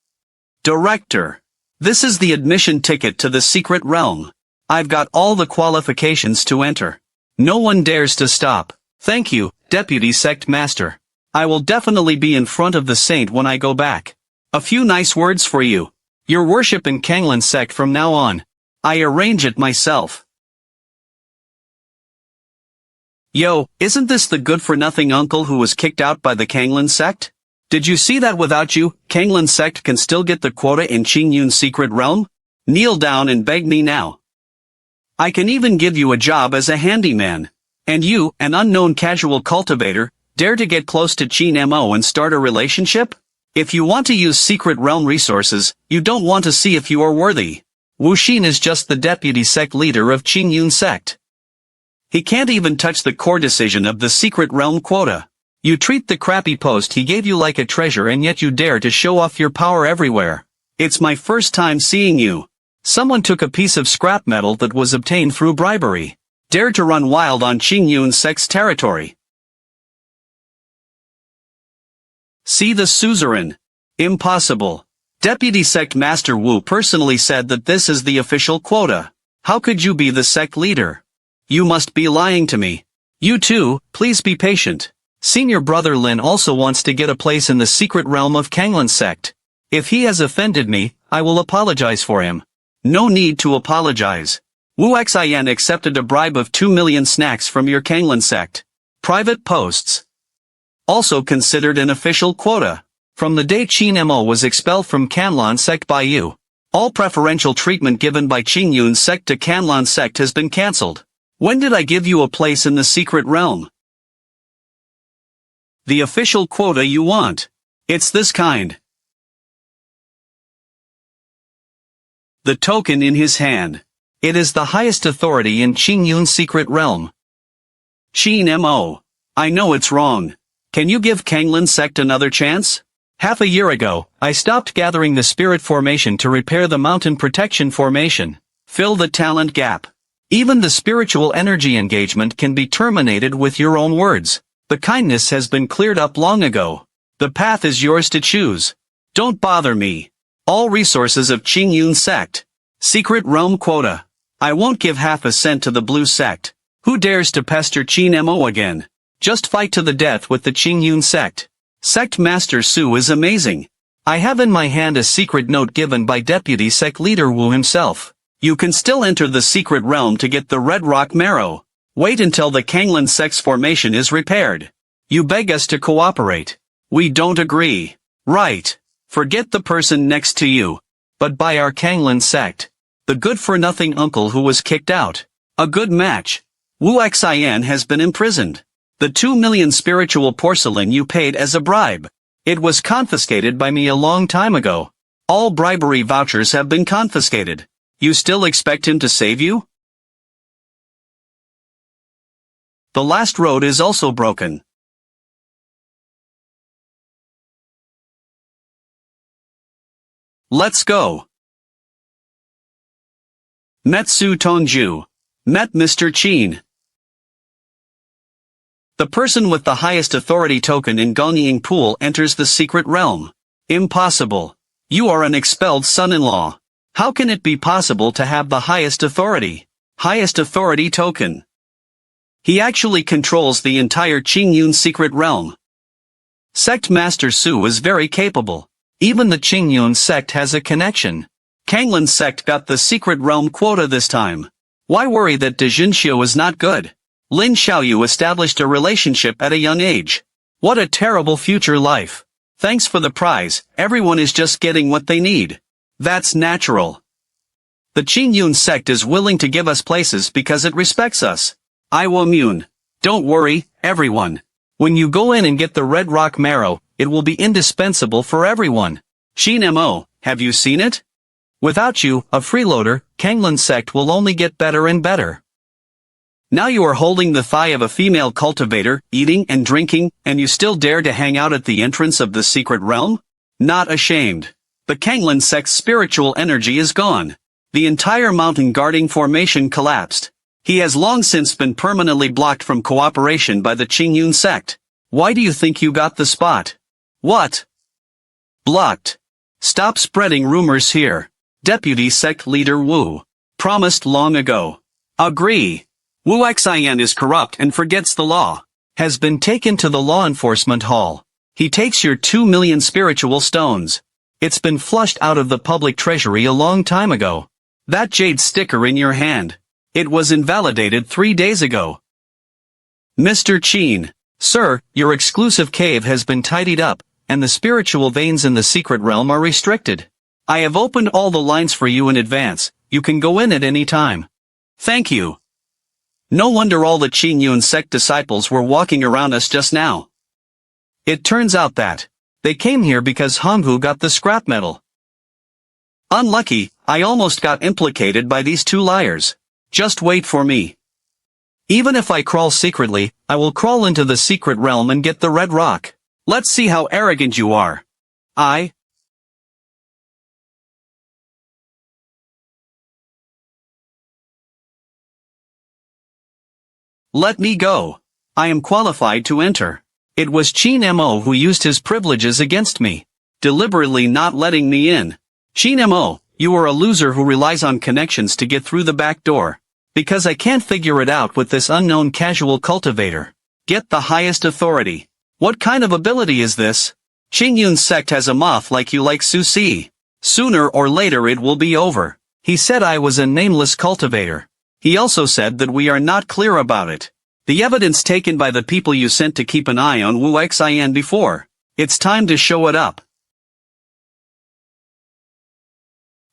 Director. This is the admission ticket to the secret realm. I've got all the qualifications to enter. No one dares to stop. Thank you, Deputy Sect Master. I will definitely be in front of the saint when I go back. A few nice words for you. Your worship in Canglan Sect from now on. I arrange it myself. Yo, isn't this the good-for-nothing uncle who was kicked out by the Canglan Sect? Did you see that without you, Canglan Sect can still get the quota in Qingyun's secret realm? Kneel down and beg me now. I can even give you a job as a handyman. And you, an unknown casual cultivator, dare to get close to Qin Mo and start a relationship? If you want to use secret realm resources, you don't want to see if you are worthy. Wu Xin is just the deputy sect leader of Qingyun sect. He can't even touch the core decision of the secret realm quota. You treat the crappy post he gave you like a treasure and yet you dare to show off your power everywhere. It's my first time seeing you. Someone took a piece of scrap metal that was obtained through bribery. Dared to run wild on Qingyun sect's territory. See the suzerain. Impossible. Deputy Sect Master Wu personally said that this is the official quota. How could you be the sect leader? You must be lying to me. You too, please be patient. Senior brother Lin also wants to get a place in the secret realm of Canglan Sect. If he has offended me, I will apologize for him. No need to apologize. Wu Xian accepted a bribe of 2 million snacks from your Canglan Sect. Private posts. Also considered an official quota. From the day Qin Mo was expelled from Canglan Sect by you, all preferential treatment given by Qingyun Sect to Canglan Sect has been cancelled. When did I give you a place in the secret realm? The official quota you want. It's this kind. The token in his hand. It is the highest authority in Qingyun's secret realm. Qin Mo. I know it's wrong. Can you give Canglan Sect another chance? Half a year ago, I stopped gathering the spirit formation to repair the mountain protection formation. Fill the talent gap. Even the spiritual energy engagement can be terminated with your own words. The kindness has been cleared up long ago. The path is yours to choose. Don't bother me. All resources of Qingyun Sect. Secret realm quota. I won't give half a cent to the blue sect. Who dares to pester Qin Mo again? Just fight to the death with the Qingyun Sect. Sect Master Su is amazing. I have in my hand a secret note given by Deputy Sect Leader Wu himself. You can still enter the secret realm to get the red rock marrow. Wait until the Canglan Sect's formation is repaired. You beg us to cooperate. We don't agree. Right. Forget the person next to you. But by our Canglan Sect. The good-for-nothing uncle who was kicked out. A good match. Wu Xian has been imprisoned. The 2 million spiritual porcelain you paid as a bribe. It was confiscated by me a long time ago. All bribery vouchers have been confiscated. You still expect him to save you? The last road is also broken. Let's go. Met Su Tongju. Met Mr. Qin. The person with the highest authority token in Gongying Pool enters the secret realm. Impossible. You are an expelled son-in-law. How can it be possible to have the highest authority? Highest authority token. He actually controls the entire Qingyun secret realm. Sect Master Su is very capable. Even the Qingyun sect has a connection. Canglan Sect got the secret realm quota this time. Why worry that Dejinxiu is not good? Lin Xiaoshan established a relationship at a young age. What a terrible future life. Thanks for the prize, everyone is just getting what they need. That's natural. The Qingyun sect is willing to give us places because it respects us. I will immune. Don't worry, everyone. When you go in and get the red rock marrow, it will be indispensable for everyone. Qin Mo, have you seen it? Without you, a freeloader, Canglan Sect will only get better and better. Now you are holding the thigh of a female cultivator, eating and drinking, and you still dare to hang out at the entrance of the secret realm? Not ashamed. The Canglan Sect's spiritual energy is gone. The entire mountain guarding formation collapsed. He has long since been permanently blocked from cooperation by the Qingyun Sect. Why do you think you got the spot? What? Blocked. Stop spreading rumors here. Deputy Sect Leader Wu. Promised long ago. Agree. Wu Xian is corrupt and forgets the law. Has been taken to the law enforcement hall. He takes your 2 million spiritual stones. It's been flushed out of the public treasury a long time ago. That jade sticker in your hand. It was invalidated 3 days ago. Mr. Qin. Sir, your exclusive cave has been tidied up, and the spiritual veins in the secret realm are restricted. I have opened all the lines for you in advance, you can go in at any time. Thank you. No wonder all the Qingyun sect disciples were walking around us just now. It turns out that they came here because Honghu got the scrap metal. Unlucky, I almost got implicated by these two liars. Just wait for me. Even if I crawl secretly, I will crawl into the secret realm and get the red rock. Let's see how arrogant you are. Let me go. I am qualified to enter. It was Qin Mo who used his privileges against me, deliberately not letting me in. Qin Mo, you are a loser who relies on connections to get through the back door. Because I can't figure it out with this unknown casual cultivator. Get the highest authority. What kind of ability is this? Qingyun sect has a moth like you like sushi. Sooner or later it will be over. He said I was a nameless cultivator. He also said that we are not clear about it. The evidence taken by the people you sent to keep an eye on Wu Xian before. It's time to show it up.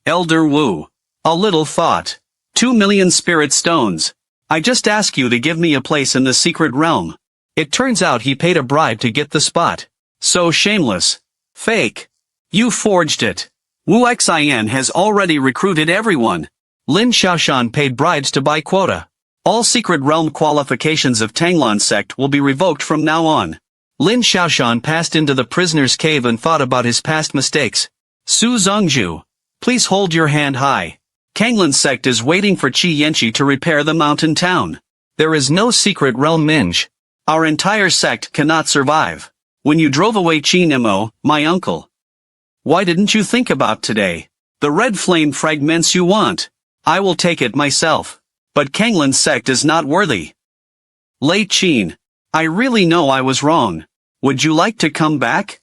Elder Wu. A little thought. 2 million spirit stones. I just ask you to give me a place in the secret realm. It turns out he paid a bribe to get the spot. So shameless. Fake. You forged it. Wu Xian has already recruited everyone. Lin Xiaoshan paid bribes to buy quota. All secret realm qualifications of Canglan Sect will be revoked from now on. Lin Xiaoshan passed into the prisoner's cave and thought about his past mistakes. Su Zongju. Please hold your hand high. Canglan Sect is waiting for Qi Yanqi to repair the mountain town. There is no secret realm minge. Our entire sect cannot survive. When you drove away Qin Mo, my uncle. Why didn't you think about today? The red flame fragments you want. I will take it myself. But Canglan Sect is not worthy. Late Qin. I really know I was wrong. Would you like to come back?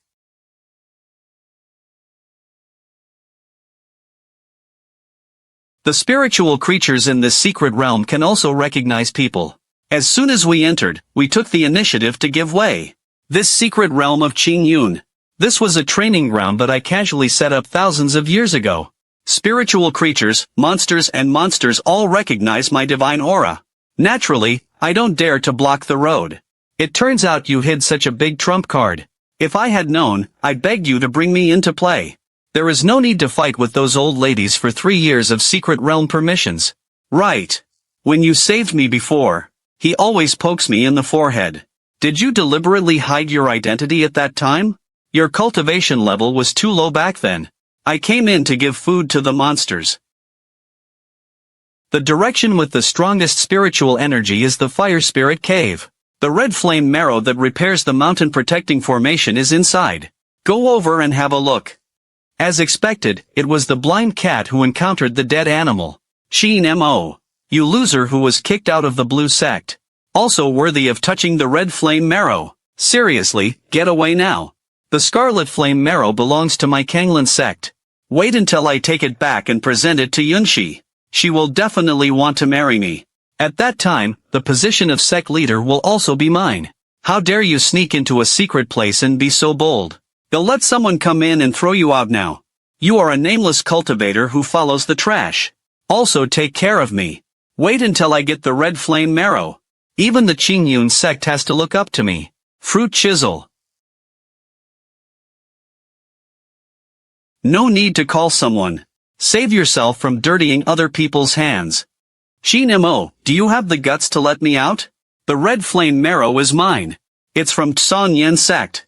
The spiritual creatures in this secret realm can also recognize people. As soon as we entered, we took the initiative to give way. This secret realm of Qingyun. This was a training ground that I casually set up thousands of years ago. Spiritual creatures, monsters all recognize my divine aura. Naturally, I don't dare to block the road. It turns out you hid such a big trump card. If I had known, I begged you to bring me into play. There is no need to fight with those old ladies for 3 years of secret realm permissions. Right. When you saved me before, he always pokes me in the forehead. Did you deliberately hide your identity at that time? Your cultivation level was too low back then. I came in to give food to the monsters. The direction with the strongest spiritual energy is the fire spirit cave. The red flame marrow that repairs the mountain protecting formation is inside. Go over and have a look. As expected, it was the blind cat who encountered the dead animal. Qin Mo. You loser who was kicked out of the blue sect. Also worthy of touching the red flame marrow. Seriously, get away now. The scarlet flame marrow belongs to my Canglan Sect. Wait until I take it back and present it to Yunxi. She will definitely want to marry me. At that time, the position of sect leader will also be mine. How dare you sneak into a secret place and be so bold? You'll let someone come in and throw you out now. You are a nameless cultivator who follows the trash. Also take care of me. Wait until I get the red flame marrow. Even the Qingyun sect has to look up to me. Fruit chisel. No need to call someone. Save yourself from dirtying other people's hands. Qin Mo, do you have the guts to let me out? The red flame marrow is mine. It's from Qingyun sect.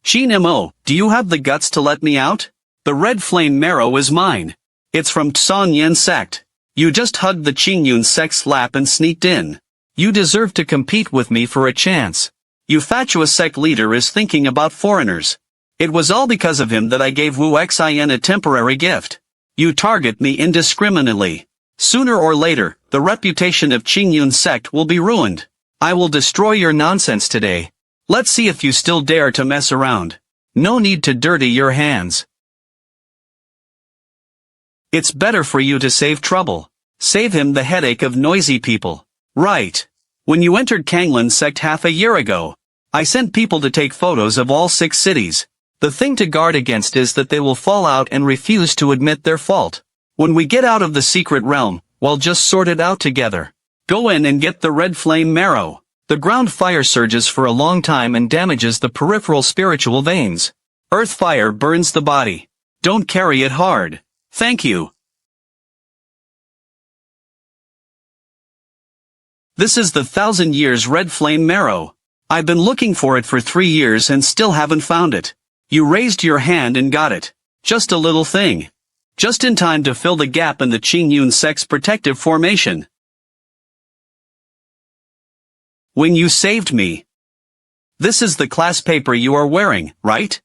Qin Mo, do you have the guts to let me out? The red flame marrow is mine. It's from Qingyun sect. You just hugged the Qingyun sect's lap and sneaked in. You deserve to compete with me for a chance. You fatuous sect leader is thinking about foreigners. It was all because of him that I gave Wu Xian a temporary gift. You target me indiscriminately. Sooner or later, the reputation of Qingyun sect will be ruined. I will destroy your nonsense today. Let's see if you still dare to mess around. No need to dirty your hands. It's better for you to save trouble. Save him the headache of noisy people. Right. When you entered Canglan Sect half a year ago, I sent people to take photos of all 6 cities. The thing to guard against is that they will fall out and refuse to admit their fault. When we get out of the secret realm, we'll just sort it out together. Go in and get the red flame marrow. The ground fire surges for a long time and damages the peripheral spiritual veins. Earth fire burns the body. Don't carry it hard. Thank you. This is the 1,000 years red flame marrow. I've been looking for it for 3 years and still haven't found it. You raised your hand and got it. Just a little thing. Just in time to fill the gap in the Qingyun Sect's protective formation. When you saved me. This is the class paper you are wearing, right?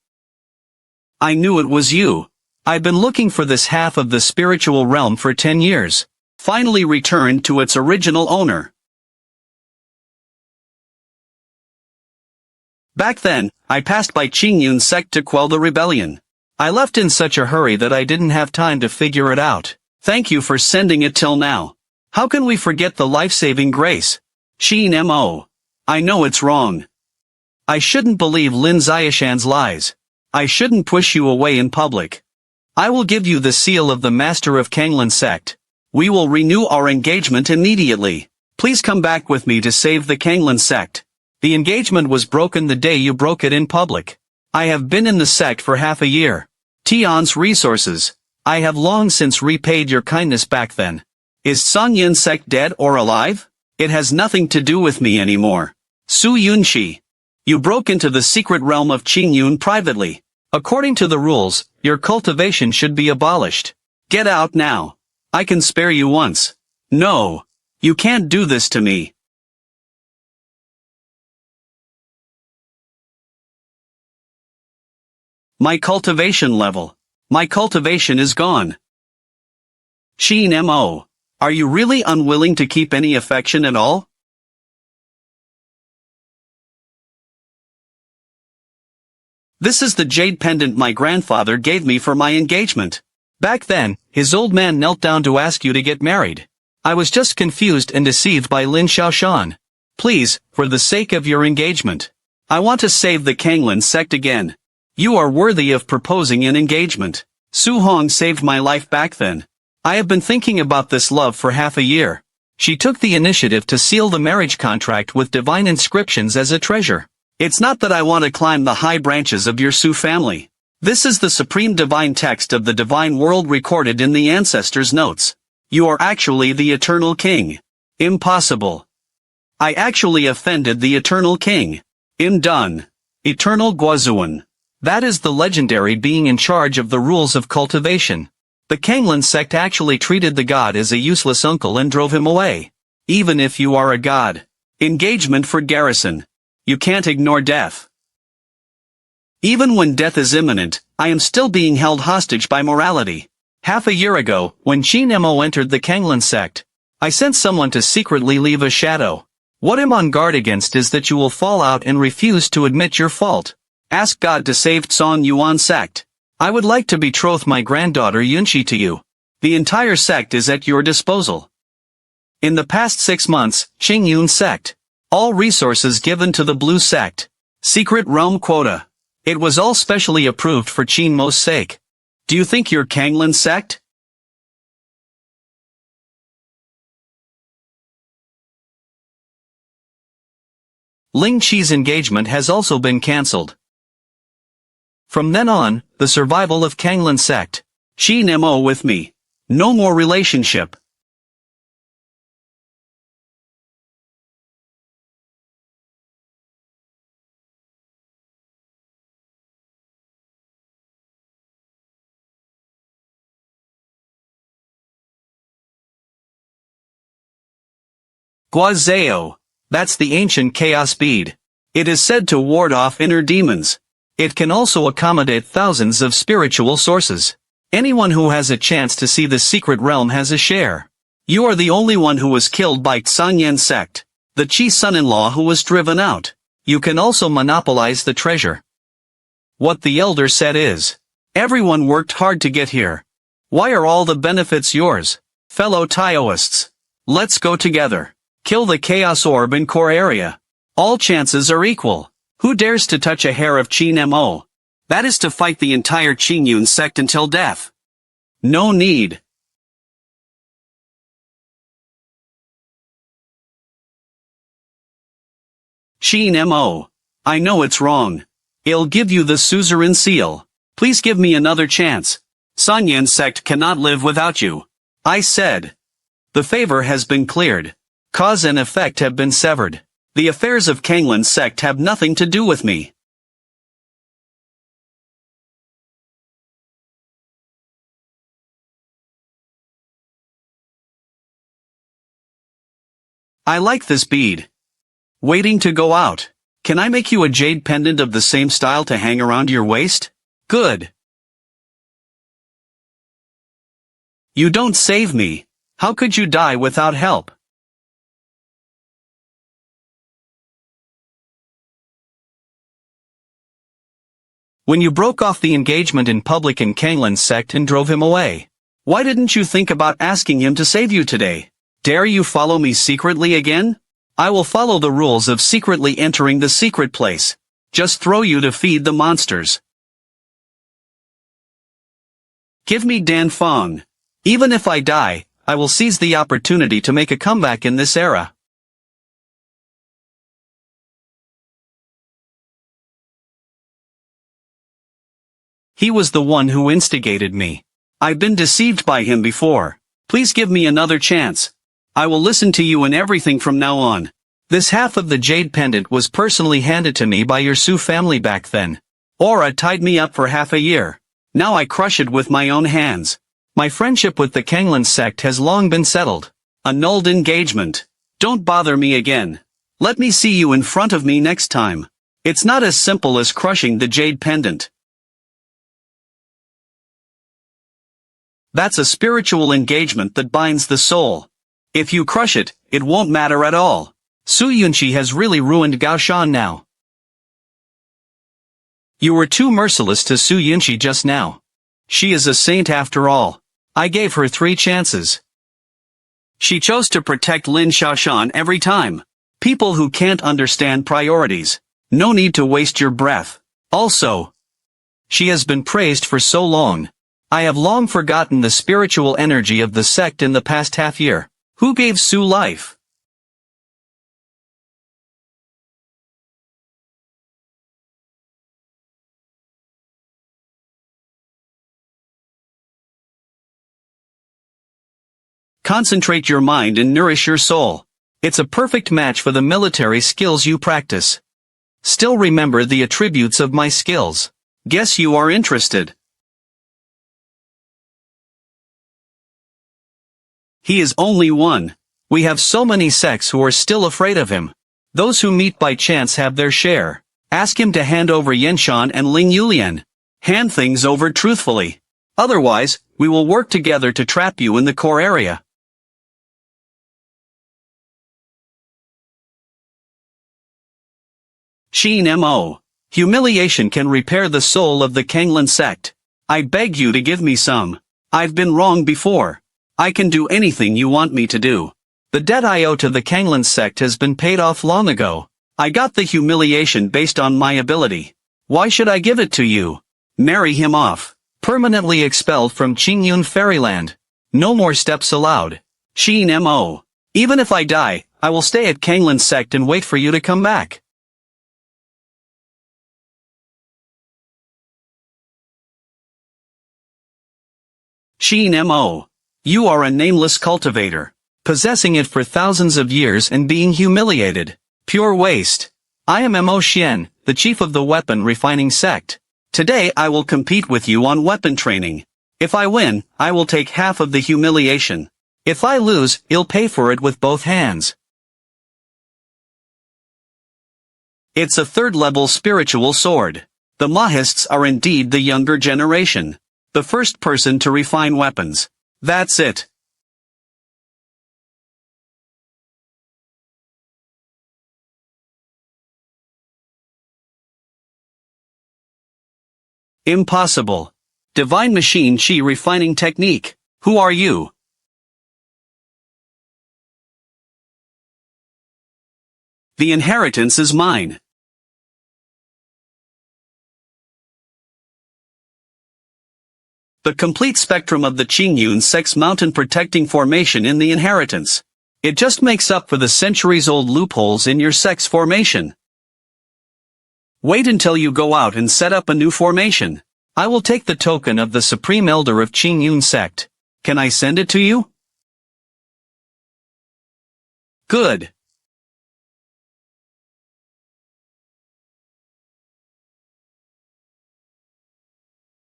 I knew it was you. I've been looking for this half of the spiritual realm for 10 years. Finally returned to its original owner. Back then, I passed by Qingyun Sect to quell the rebellion. I left in such a hurry that I didn't have time to figure it out. Thank you for sending it till now. How can we forget the life-saving grace? Qin Mo. I know it's wrong. I shouldn't believe Lin Xiaoshan's lies. I shouldn't push you away in public. I will give you the seal of the Master of Canglan Sect. We will renew our engagement immediately. Please come back with me to save the Canglan Sect. The engagement was broken the day you broke it in public. I have been in the sect for half a year. Tian's resources. I have long since repaid your kindness back then. Is Canglan Sect dead or alive? It has nothing to do with me anymore. Su Yunxi. You broke into the secret realm of Qingyun privately. According to the rules, your cultivation should be abolished. Get out now. I can spare you once. No. You can't do this to me. My cultivation level. My cultivation is gone. Qin Mo. Are you really unwilling to keep any affection at all? This is the jade pendant my grandfather gave me for my engagement. Back then, his old man knelt down to ask you to get married. I was just confused and deceived by Lin Xiaoshan. Please, for the sake of your engagement. I want to save the Canglan Sect again. You are worthy of proposing an engagement. Su Hong saved my life back then. I have been thinking about this love for half a year. She took the initiative to seal the marriage contract with divine inscriptions as a treasure. It's not that I want to climb the high branches of your Su family. This is the supreme divine text of the divine world recorded in the ancestors' notes. You are actually the eternal king. Impossible. I actually offended the eternal king. Done. Eternal Guazuan. That is the legendary being in charge of the rules of cultivation. The Canglan Sect actually treated the god as a useless uncle and drove him away. Even if you are a god. Engagement for garrison. You can't ignore death. Even when death is imminent, I am still being held hostage by morality. Half a year ago, when Qin Mo entered the Canglan Sect, I sent someone to secretly leave a shadow. What I'm on guard against is that you will fall out and refuse to admit your fault. Ask God to save Qingyun Sect. I would like to betroth my granddaughter Yunxi to you. The entire sect is at your disposal. In the past 6 months, Qingyun Sect. All resources given to the Blue Sect. Secret realm quota. It was all specially approved for Qin Mo's sake. Do you think you're Canglan Sect? Ling Qi's engagement has also been cancelled. From then on, the survival of Canglan Sect. Qin Mo with me. No more relationship. Guazao. That's the ancient chaos bead. It is said to ward off inner demons. It can also accommodate thousands of spiritual sources. Anyone who has a chance to see the secret realm has a share. You are the only one who was killed by Canglan Sect, the Qi son-in-law who was driven out. You can also monopolize the treasure. What the elder said is, everyone worked hard to get here. Why are all the benefits yours? Fellow Taoists. Let's go together. Kill the chaos orb in core area. All chances are equal. Who dares to touch a hair of Qin Mo? That is to fight the entire Qingyun sect until death. No need. Qin Mo. I know it's wrong. I'll give you the suzerain seal. Please give me another chance. Canglan Sect cannot live without you. I said. The favor has been cleared. Cause and effect have been severed. The affairs of Canglan Sect have nothing to do with me. I like this bead. Waiting to go out. Can I make you a jade pendant of the same style to hang around your waist? Good. You don't save me. How could you die without help? When you broke off the engagement in public in Canglan Sect and drove him away. Why didn't you think about asking him to save you today? Dare you follow me secretly again? I will follow the rules of secretly entering the secret place. Just throw you to feed the monsters. Give me Dan Feng. Even if I die, I will seize the opportunity to make a comeback in this era. He was the one who instigated me. I've been deceived by him before. Please give me another chance. I will listen to you in everything from now on. This half of the jade pendant was personally handed to me by your Su family back then. Aura tied me up for half a year. Now I crush it with my own hands. My friendship with the Canglan Sect has long been settled. Annulled engagement. Don't bother me again. Let me see you in front of me next time. It's not as simple as crushing the jade pendant. That's a spiritual engagement that binds the soul. If you crush it, it won't matter at all. Su Yunxi has really ruined Gaoshan now. You were too merciless to Su Yunxi just now. She is a saint after all. I gave her 3 chances. She chose to protect Lin Xiaoshan every time. People who can't understand priorities. No need to waste your breath. Also, she has been praised for so long. I have long forgotten the spiritual energy of the sect in the past half year. Who gave Su life? Concentrate your mind and nourish your soul. It's a perfect match for the military skills you practice. Still remember the attributes of my skills. Guess you are interested. He is only one. We have so many sects who are still afraid of him. Those who meet by chance have their share. Ask him to hand over Yanshan and Ling Yulian. Hand things over truthfully. Otherwise, we will work together to trap you in the core area. Qin Mo. Humiliation can repair the soul of the Canglan Sect. I beg you to give me some. I've been wrong before. I can do anything you want me to do. The debt I owe to the Canglan Sect has been paid off long ago. I got the humiliation based on my ability. Why should I give it to you? Marry him off. Permanently expelled from Qingyun fairyland. No more steps allowed. Qin Mo. Even if I die, I will stay at Canglan Sect and wait for you to come back. Qin Mo. You are a nameless cultivator, possessing it for thousands of years and being humiliated. Pure waste. I am Mo Xian, the chief of the weapon refining sect. Today I will compete with you on weapon training. If I win, I will take half of the humiliation. If I lose, I'll pay for it with both hands. It's a third-level spiritual sword. The Mahists are indeed the younger generation. The first person to refine weapons. That's it. Impossible. Divine machine Qi refining technique. Who are you? The inheritance is mine. The complete spectrum of the Qingyun Sect's mountain-protecting formation in the inheritance. It just makes up for the centuries-old loopholes in your sect's formation. Wait until you go out and set up a new formation. I will take the token of the Supreme Elder of Qingyun Sect. Can I send it to you? Good.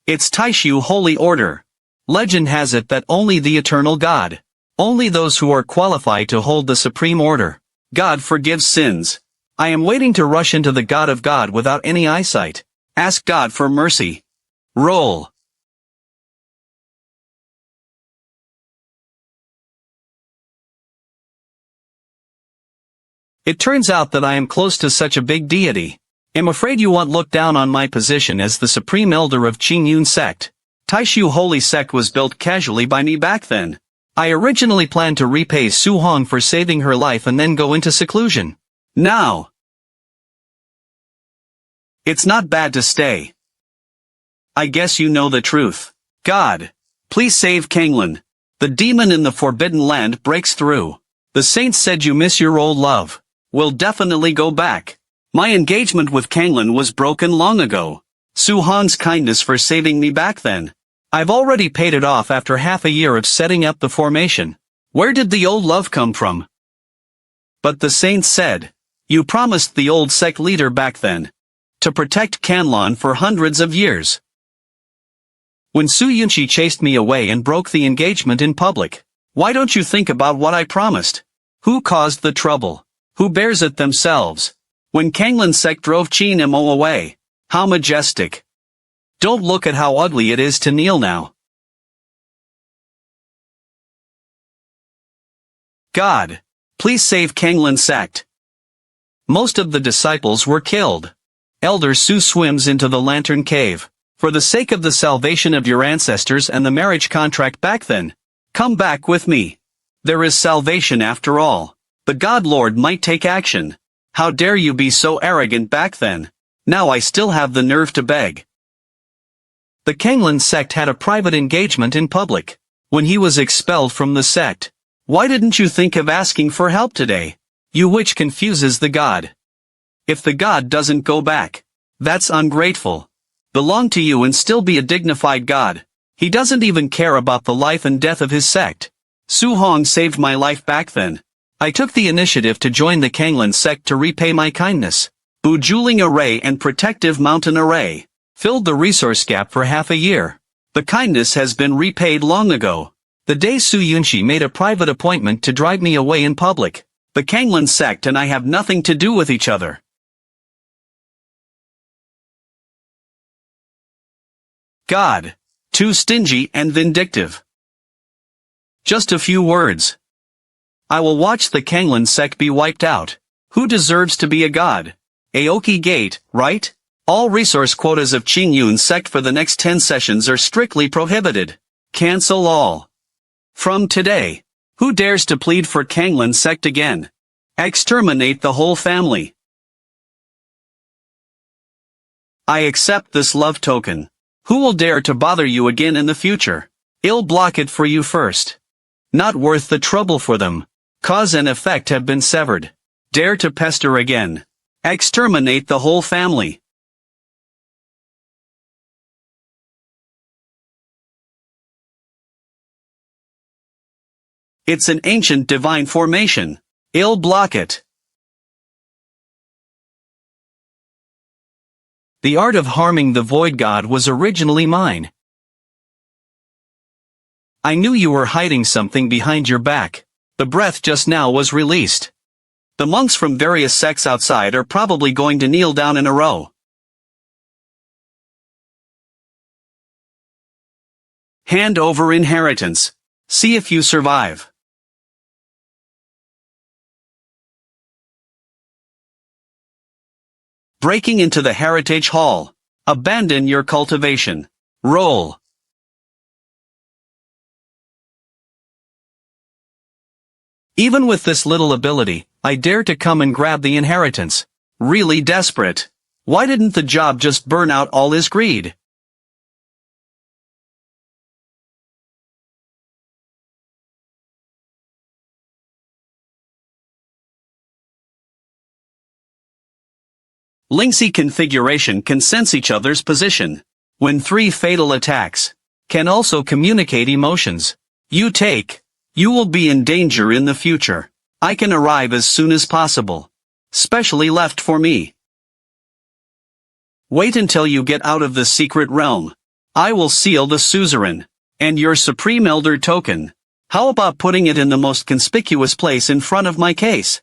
It's Taishu Holy Order. Legend has it that only the eternal God, only those who are qualified to hold the supreme order. God forgives sins. I am waiting to rush into the God of God without any eyesight. Ask God for mercy. Roll. It turns out that I am close to such a big deity. I'm afraid you won't look down on my position as the Supreme Elder of Qingyun Sect. Taishu Holy Sect was built casually by me back then. I originally planned to repay Su Hong for saving her life and then go into seclusion. Now, it's not bad to stay. I guess you know the truth. God, please save Canglan. The demon in the Forbidden Land breaks through. The saints said you miss your old love. We'll definitely go back. My engagement with Canglan was broken long ago. Su Hong's kindness for saving me back then. I've already paid it off after half a year of setting up the formation. Where did the old love come from? But the saints said, you promised the old sect leader back then to protect Canglan for hundreds of years. When Su Yunxi chased me away and broke the engagement in public, why don't you think about what I promised? Who caused the trouble? Who bears it themselves? When Canglan Sect drove Qin Mo away, how majestic. Don't look at how ugly it is to kneel now. God, please save Canglan Sect. Most of the disciples were killed. Elder Su swims into the lantern cave. For the sake of the salvation of your ancestors and the marriage contract back then, come back with me. There is salvation after all. The God Lord might take action. How dare you be so arrogant back then? Now I still have the nerve to beg. The Canglan Sect had a private engagement in public. When he was expelled from the sect, why didn't you think of asking for help today? You which confuses the God. If the God doesn't go back, that's ungrateful. Belong to you and still be a dignified God. He doesn't even care about the life and death of his sect. Su Hong saved my life back then. I took the initiative to join the Canglan Sect to repay my kindness. Bujuling Array and Protective Mountain Array filled the resource gap for half a year. The kindness has been repaid long ago. The day Su Yunxi made a private appointment to drive me away in public. The Canglan Sect and I have nothing to do with each other. God, too stingy and vindictive. Just a few words. I will watch the Canglan Sect be wiped out. Who deserves to be a god? Aoki Gate, right? All resource quotas of Qingyun Sect for the next 10 sessions are strictly prohibited. Cancel all. From today, who dares to plead for Canglan Sect again? Exterminate the whole family. I accept this love token. Who will dare to bother you again in the future? I'll block it for you first. Not worth the trouble for them. Cause and effect have been severed. Dare to pester again. Exterminate the whole family. It's an ancient divine formation. I'll block it. The art of harming the void god was originally mine. I knew you were hiding something behind your back. The breath just now was released. The monks from various sects outside are probably going to kneel down in a row. Hand over inheritance. See if you survive. Breaking into the Heritage Hall. Abandon your cultivation. Roll. Even with this little ability, I dare to come and grab the inheritance. Really desperate. Why didn't the job just burn out all his greed? Lingxi configuration can sense each other's position. When 3 fatal attacks can also communicate emotions. You will be in danger in the future. I can arrive as soon as possible. Specially left for me. Wait until you get out of the secret realm. I will seal the suzerain. And your supreme elder token. How about putting it in the most conspicuous place in front of my case?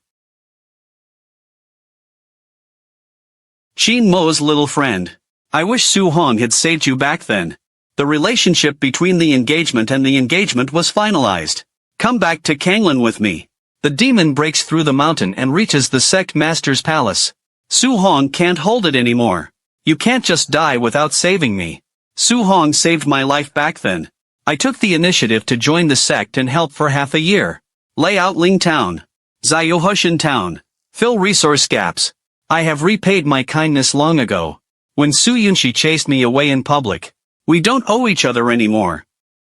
Qin Mo's little friend. I wish Su Hong had saved you back then. The relationship between the engagement and the engagement was finalized. Come back to Canglan with me. The demon breaks through the mountain and reaches the sect master's palace. Su Hong can't hold it anymore. You can't just die without saving me. Su Hong saved my life back then. I took the initiative to join the sect and help for half a year. Lay out Ling Town. Xiaoshan Town. Fill resource gaps. I have repaid my kindness long ago. When Su Yunxi chased me away in public. We don't owe each other anymore.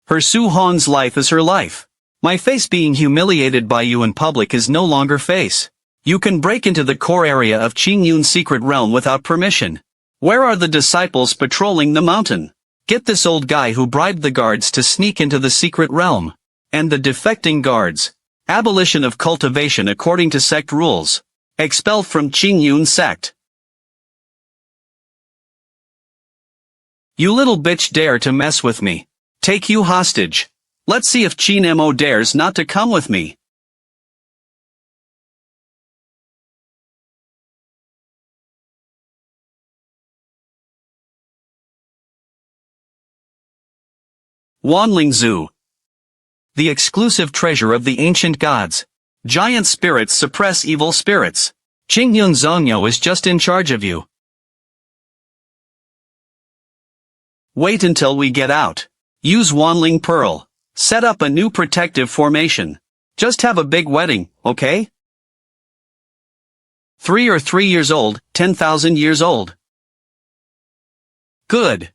Her Su Hong's life is her life. My face being humiliated by you in public is no longer face. You can break into the core area of Qingyun's secret realm without permission. Where are the disciples patrolling the mountain? Get this old guy who bribed the guards to sneak into the secret realm. And the defecting guards. Abolition of cultivation according to sect rules. Expelled from Qingyun Sect. You little bitch dare to mess with me. Take you hostage. Let's see if Qin Mo dares not to come with me. Wanling Zhu. The exclusive treasure of the ancient gods. Giant spirits suppress evil spirits. Qingyun Zhongyo is just in charge of you. Wait until we get out. Use Wanling Pearl. Set up a new protective formation. Just have a big wedding, okay? 3 or 3 years old, 10,000 years old. Good.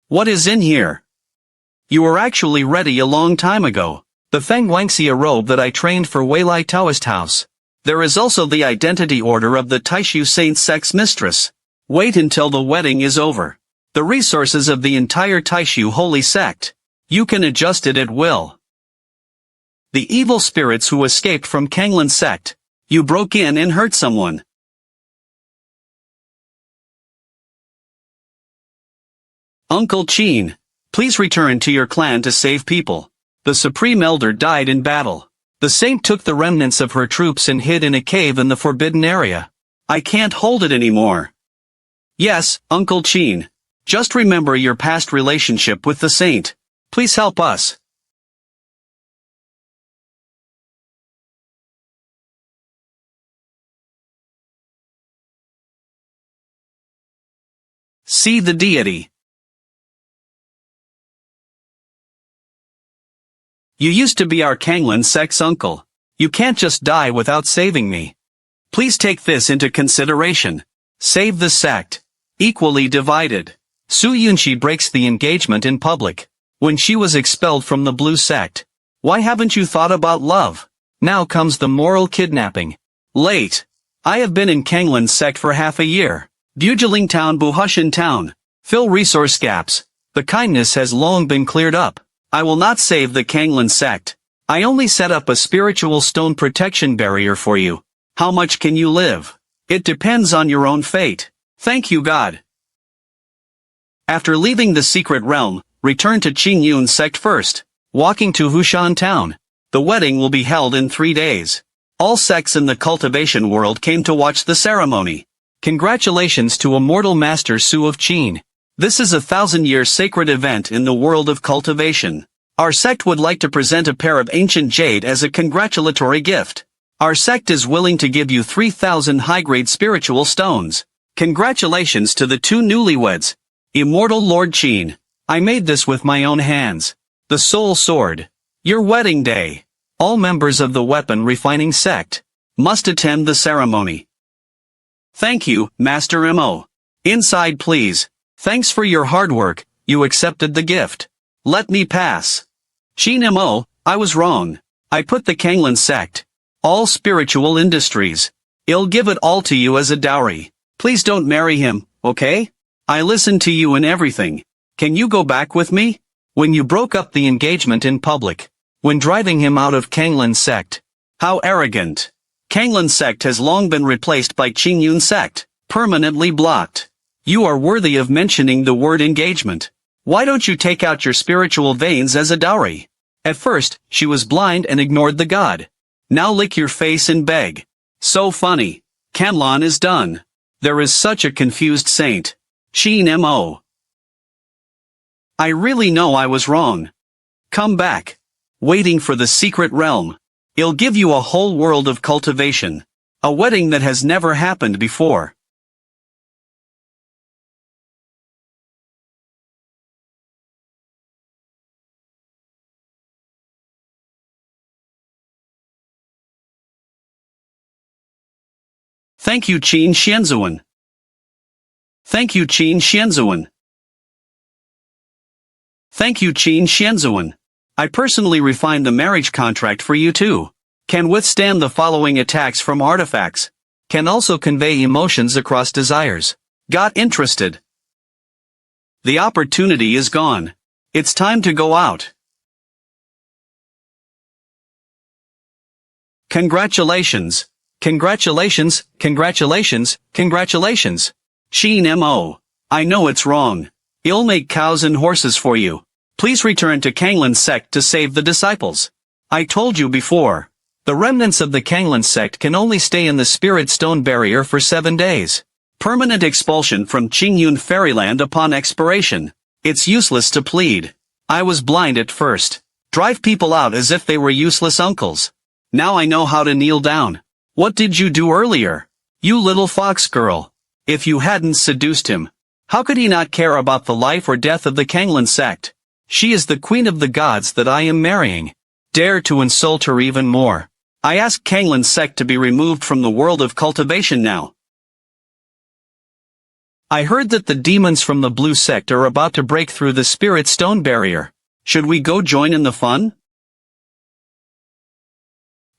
What is in here? You were actually ready a long time ago. The Feng Wangxia robe that I trained for Weilai Taoist house. There is also the identity order of the Taishu Saint Sect's mistress. Wait until the wedding is over. The resources of the entire Taishu Holy Sect. You can adjust it at will. The evil spirits who escaped from Canglan Sect. You broke in and hurt someone. Uncle Qin, please return to your clan to save people. The Supreme Elder died in battle. The saint took the remnants of her troops and hid in a cave in the forbidden area. I can't hold it anymore. Yes, Uncle Qin. Just remember your past relationship with the saint. Please help us. See the deity. You used to be our Canglan Sect's uncle. You can't just die without saving me. Please take this into consideration. Save the sect. Equally divided. Su Yunxi breaks the engagement in public. When she was expelled from the Blue Sect. Why haven't you thought about love? Now comes the moral kidnapping. Late. I have been in Canglan Sect for half a year. Bujiling Town, Buhushan Town. Fill resource gaps. The kindness has long been cleared up. I will not save the Canglan Sect. I only set up a spiritual stone protection barrier for you. How much can you live? It depends on your own fate. Thank you, God. After leaving the secret realm, return to Qingyun Sect first. Walking to Hushan Town. The wedding will be held in 3 days. All sects in the cultivation world came to watch the ceremony. Congratulations to Immortal Master Su of Qin. This is a 1,000-year sacred event in the world of cultivation. Our sect would like to present a pair of ancient jade as a congratulatory gift. Our sect is willing to give you 3,000 high-grade spiritual stones. Congratulations to the two newlyweds. Immortal Lord Qin. I made this with my own hands. The Soul Sword. Your wedding day. All members of the Weapon Refining Sect must attend the ceremony. Thank you, Master Mo. Inside please. Thanks for your hard work, you accepted the gift. Let me pass. Qin Mo, I was wrong. I put the Canglan Sect. All spiritual industries. I'll give it all to you as a dowry. Please don't marry him, okay? I listened to you in everything. Can you go back with me? When you broke up the engagement in public. When driving him out of Canglan Sect. How arrogant. Canglan Sect has long been replaced by Qingyun Sect. Permanently blocked. You are worthy of mentioning the word engagement. Why don't you take out your spiritual veins as a dowry? At first, she was blind and ignored the god. Now lick your face and beg. So funny. Canglan is done. There is such a confused saint. Qin Mo. I really know I was wrong. Come back. Waiting for the secret realm. I'll give you a whole world of cultivation. A wedding that has never happened before. Thank you Qin Xianzuan. Thank you Qin Xianzuan. Thank you Qin Xianzuan. I personally refined the marriage contract for you too. Can withstand the following attacks from artifacts. Can also convey emotions across desires. Got interested. The opportunity is gone. It's time to go out. Congratulations. Congratulations, congratulations, congratulations. Qin Mo. I know it's wrong. I'll make cows and horses for you. Please return to Canglan Sect to save the disciples. I told you before. The remnants of the Canglan Sect can only stay in the Spirit Stone Barrier for 7 days. Permanent expulsion from Qingyun Fairyland upon expiration. It's useless to plead. I was blind at first. Drive people out as if they were useless uncles. Now I know how to kneel down. What did you do earlier? You little fox girl. If you hadn't seduced him, how could he not care about the life or death of the Canglan Sect? She is the queen of the gods that I am marrying. Dare to insult her even more. I ask Canglan Sect to be removed from the world of cultivation now. I heard that the demons from the Blue Sect are about to break through the Spirit Stone Barrier. Should we go join in the fun?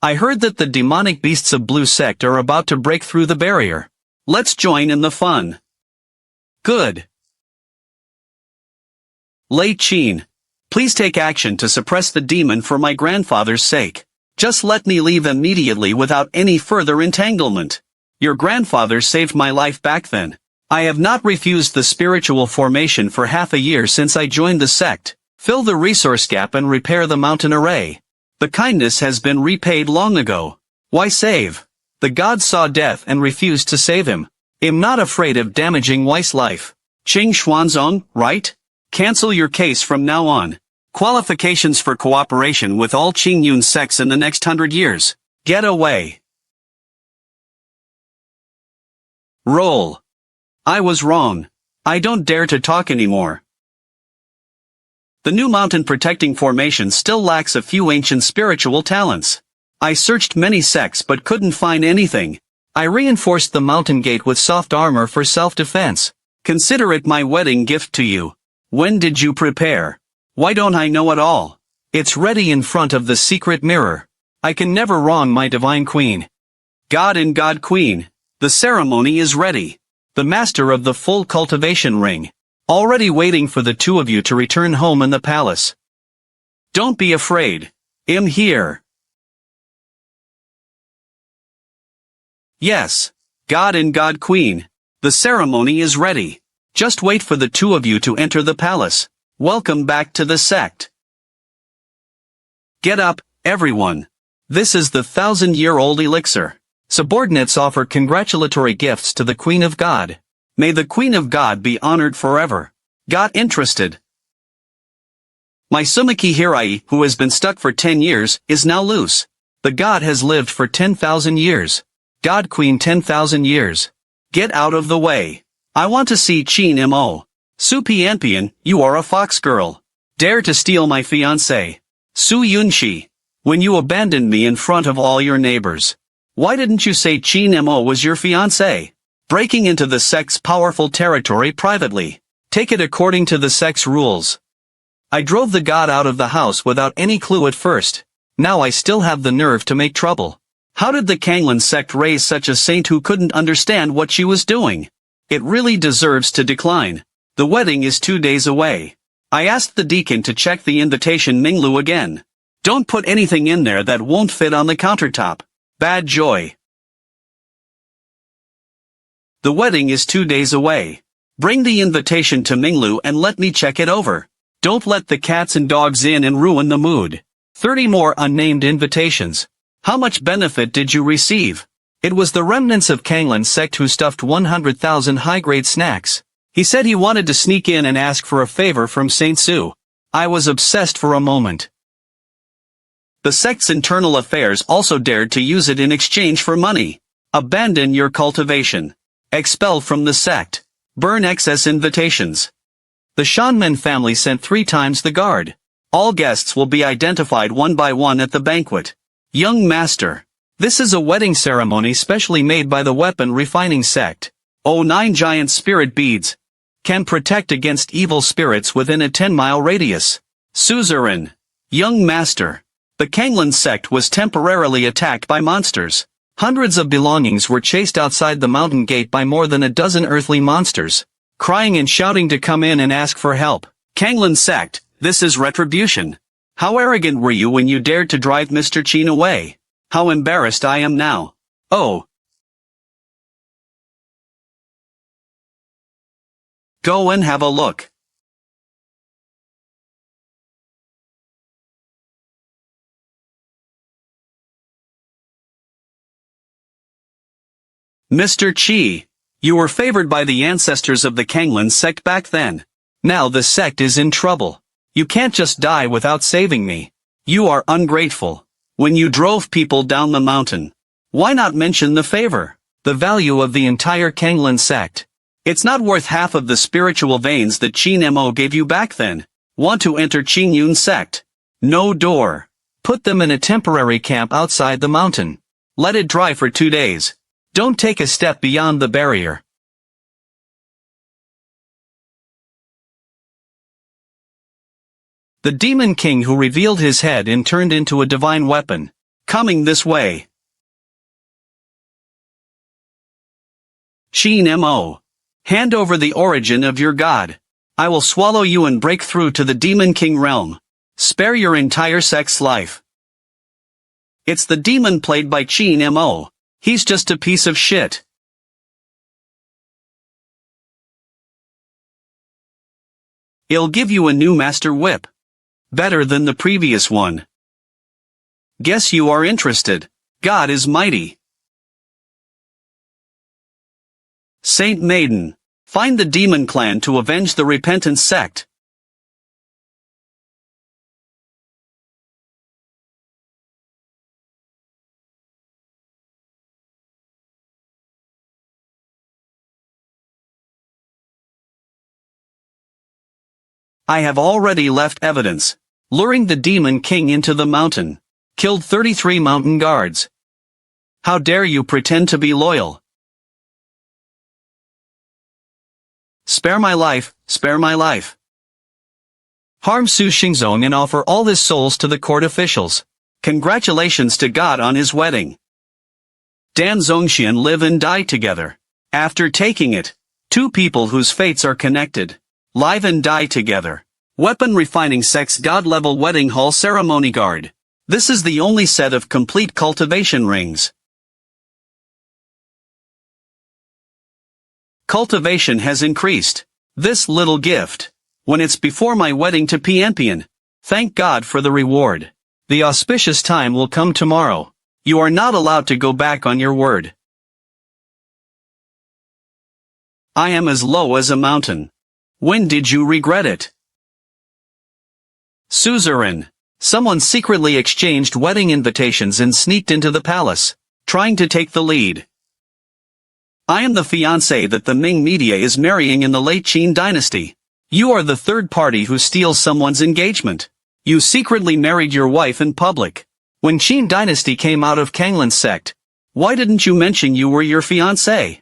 I heard that the demonic beasts of Blue Sect are about to break through the barrier. Let's join in the fun. Good. Lei Qin. Please take action to suppress the demon for my grandfather's sake. Just let me leave immediately without any further entanglement. Your grandfather saved my life back then. I have not refused the spiritual formation for half a year since I joined the sect. Fill the resource gap and repair the mountain array. The kindness has been repaid long ago. Why save? The god saw death and refused to save him. I'm not afraid of damaging Wei's life. Qing Xuanzong, right? Cancel your case from now on. Qualifications for cooperation with all Qingyun sects in the next 100 years. Get away. Roll. I was wrong. I don't dare to talk anymore. The new mountain protecting formation still lacks a few ancient spiritual talents. I searched many sects but couldn't find anything. I reinforced the mountain gate with soft armor for self-defense. Consider it my wedding gift to you. When did you prepare? Why don't I know it all? It's ready in front of the secret mirror. I can never wrong my divine queen. God and God Queen. The ceremony is ready. The master of the full cultivation ring. Already waiting for the two of you to return home in the palace. Don't be afraid. I'm here. Yes. God and God Queen. The ceremony is ready. Just wait for the two of you to enter the palace. Welcome back to the sect. Get up, everyone. This is the 1,000-year-old elixir. Subordinates offer congratulatory gifts to the Queen of God. May the Queen of God be honored forever. Got interested. My Sumaki Hirai, who has been stuck for 10 years, is now loose. The god has lived for 10,000 years. God Queen 10,000 years. Get out of the way. I want to see Qin Mo. Xu Pianpian, you are a fox girl. Dare to steal my fiancé. Su Yunxi. When you abandoned me in front of all your neighbors. Why didn't you say Qin Mo was your fiancé? Breaking into the sect's powerful territory privately. Take it according to the sect's rules. I drove the god out of the house without any clue at first. Now I still have the nerve to make trouble. How did the Canglan Sect raise such a saint who couldn't understand what she was doing? It really deserves to decline. The wedding is 2 days away. I asked the deacon to check the invitation Minglu again. Don't put anything in there that won't fit on the countertop. Bad joy. The wedding is 2 days away. Bring the invitation to Minglu and let me check it over. Don't let the cats and dogs in and ruin the mood. 30 more unnamed invitations. How much benefit did you receive? It was the remnants of Canglan Sect who stuffed 100,000 high-grade snacks. He said he wanted to sneak in and ask for a favor from Saint Su. I was obsessed for a moment. The sect's internal affairs also dared to use it in exchange for money. Abandon your cultivation. Expel from the sect. Burn excess invitations. The Shanmen family sent 3 times the guard. All guests will be identified one by one at the banquet. Young master. This is a wedding ceremony specially made by the weapon refining sect. 9 giant spirit beads. Can protect against evil spirits within a 10-mile radius. Suzerain. Young master. The Canglan Sect was temporarily attacked by monsters. Hundreds of belongings were chased outside the mountain gate by more than a dozen earthly monsters, crying and shouting to come in and ask for help. Canglan Sect, this is retribution. How arrogant were you when you dared to drive Mr. Qin away? How embarrassed I am now. Oh. Go and have a look. Mr. Qi, you were favored by the ancestors of the Canglan Sect back then. Now the sect is in trouble. You can't just die without saving me. You are ungrateful. When you drove people down the mountain. Why not mention the favor? The value of the entire Canglan Sect. It's not worth half of the spiritual veins that Qin Mo gave you back then. Want to enter Qingyun sect? No door. Put them in a temporary camp outside the mountain. Let it dry for 2 days. Don't take a step beyond the barrier. The demon king who revealed his head and turned into a divine weapon. Coming this way. Qin Mo. Hand over the origin of your god. I will swallow you and break through to the demon king realm. Spare your entire sect's life. It's the demon played by Qin Mo. He's just a piece of shit. I'll give you a new master whip. Better than the previous one. Guess you are interested. God is mighty. Saint Maiden. Find the demon clan to avenge the repentant sect. I have already left evidence. Luring the demon king into the mountain. Killed 33 mountain guards. How dare you pretend to be loyal? Spare my life, spare my life. Harm Su Xingzong and offer all his souls to the court officials. Congratulations to God on his wedding. Dan Zongxian live and die together. After taking it, 2 people whose fates are connected. Live and die together. Weapon refining sect's god-level wedding hall ceremony guard. This is the only set of complete cultivation rings. Cultivation has increased. This little gift. When it's before my wedding to Pianpian. Thank God for the reward. The auspicious time will come tomorrow. You are not allowed to go back on your word. I am as low as a mountain. When did you regret it? Suzerain. Someone secretly exchanged wedding invitations and sneaked into the palace, trying to take the lead. I am the fiancé that the Ming media is marrying in the late Qin dynasty. You are the third party who steals someone's engagement. You secretly married your wife in public. When Qin dynasty came out of Canglan Sect, why didn't you mention you were your fiancé?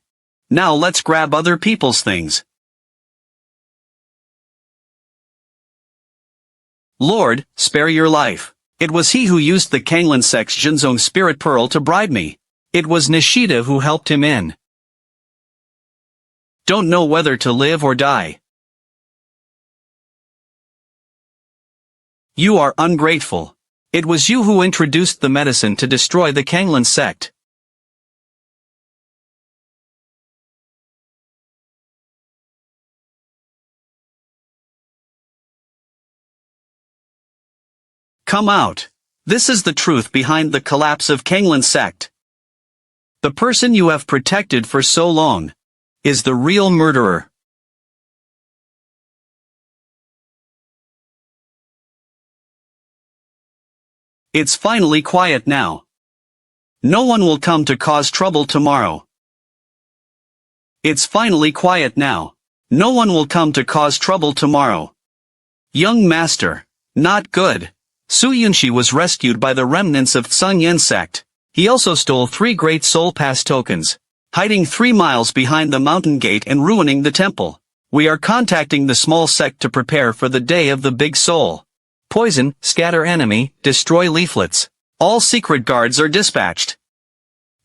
Now let's grab other people's things. Lord, spare your life. It was he who used the Canglan Sect's Jinzong spirit pearl to bribe me. It was Nishida who helped him in. Don't know whether to live or die. You are ungrateful. It was you who introduced the medicine to destroy the Canglan Sect. Come out. This is the truth behind the collapse of Canglan Sect. The person you have protected for so long is the real murderer. It's finally quiet now. No one will come to cause trouble tomorrow. It's finally quiet now. No one will come to cause trouble tomorrow. Young master, not good. Su Yunxi was rescued by the remnants of Canglan Sect. He also stole 3 great soul pass tokens, hiding 3 miles behind the mountain gate and ruining the temple. We are contacting the small sect to prepare for the day of the big soul. Poison, scatter enemy, destroy leaflets. All secret guards are dispatched.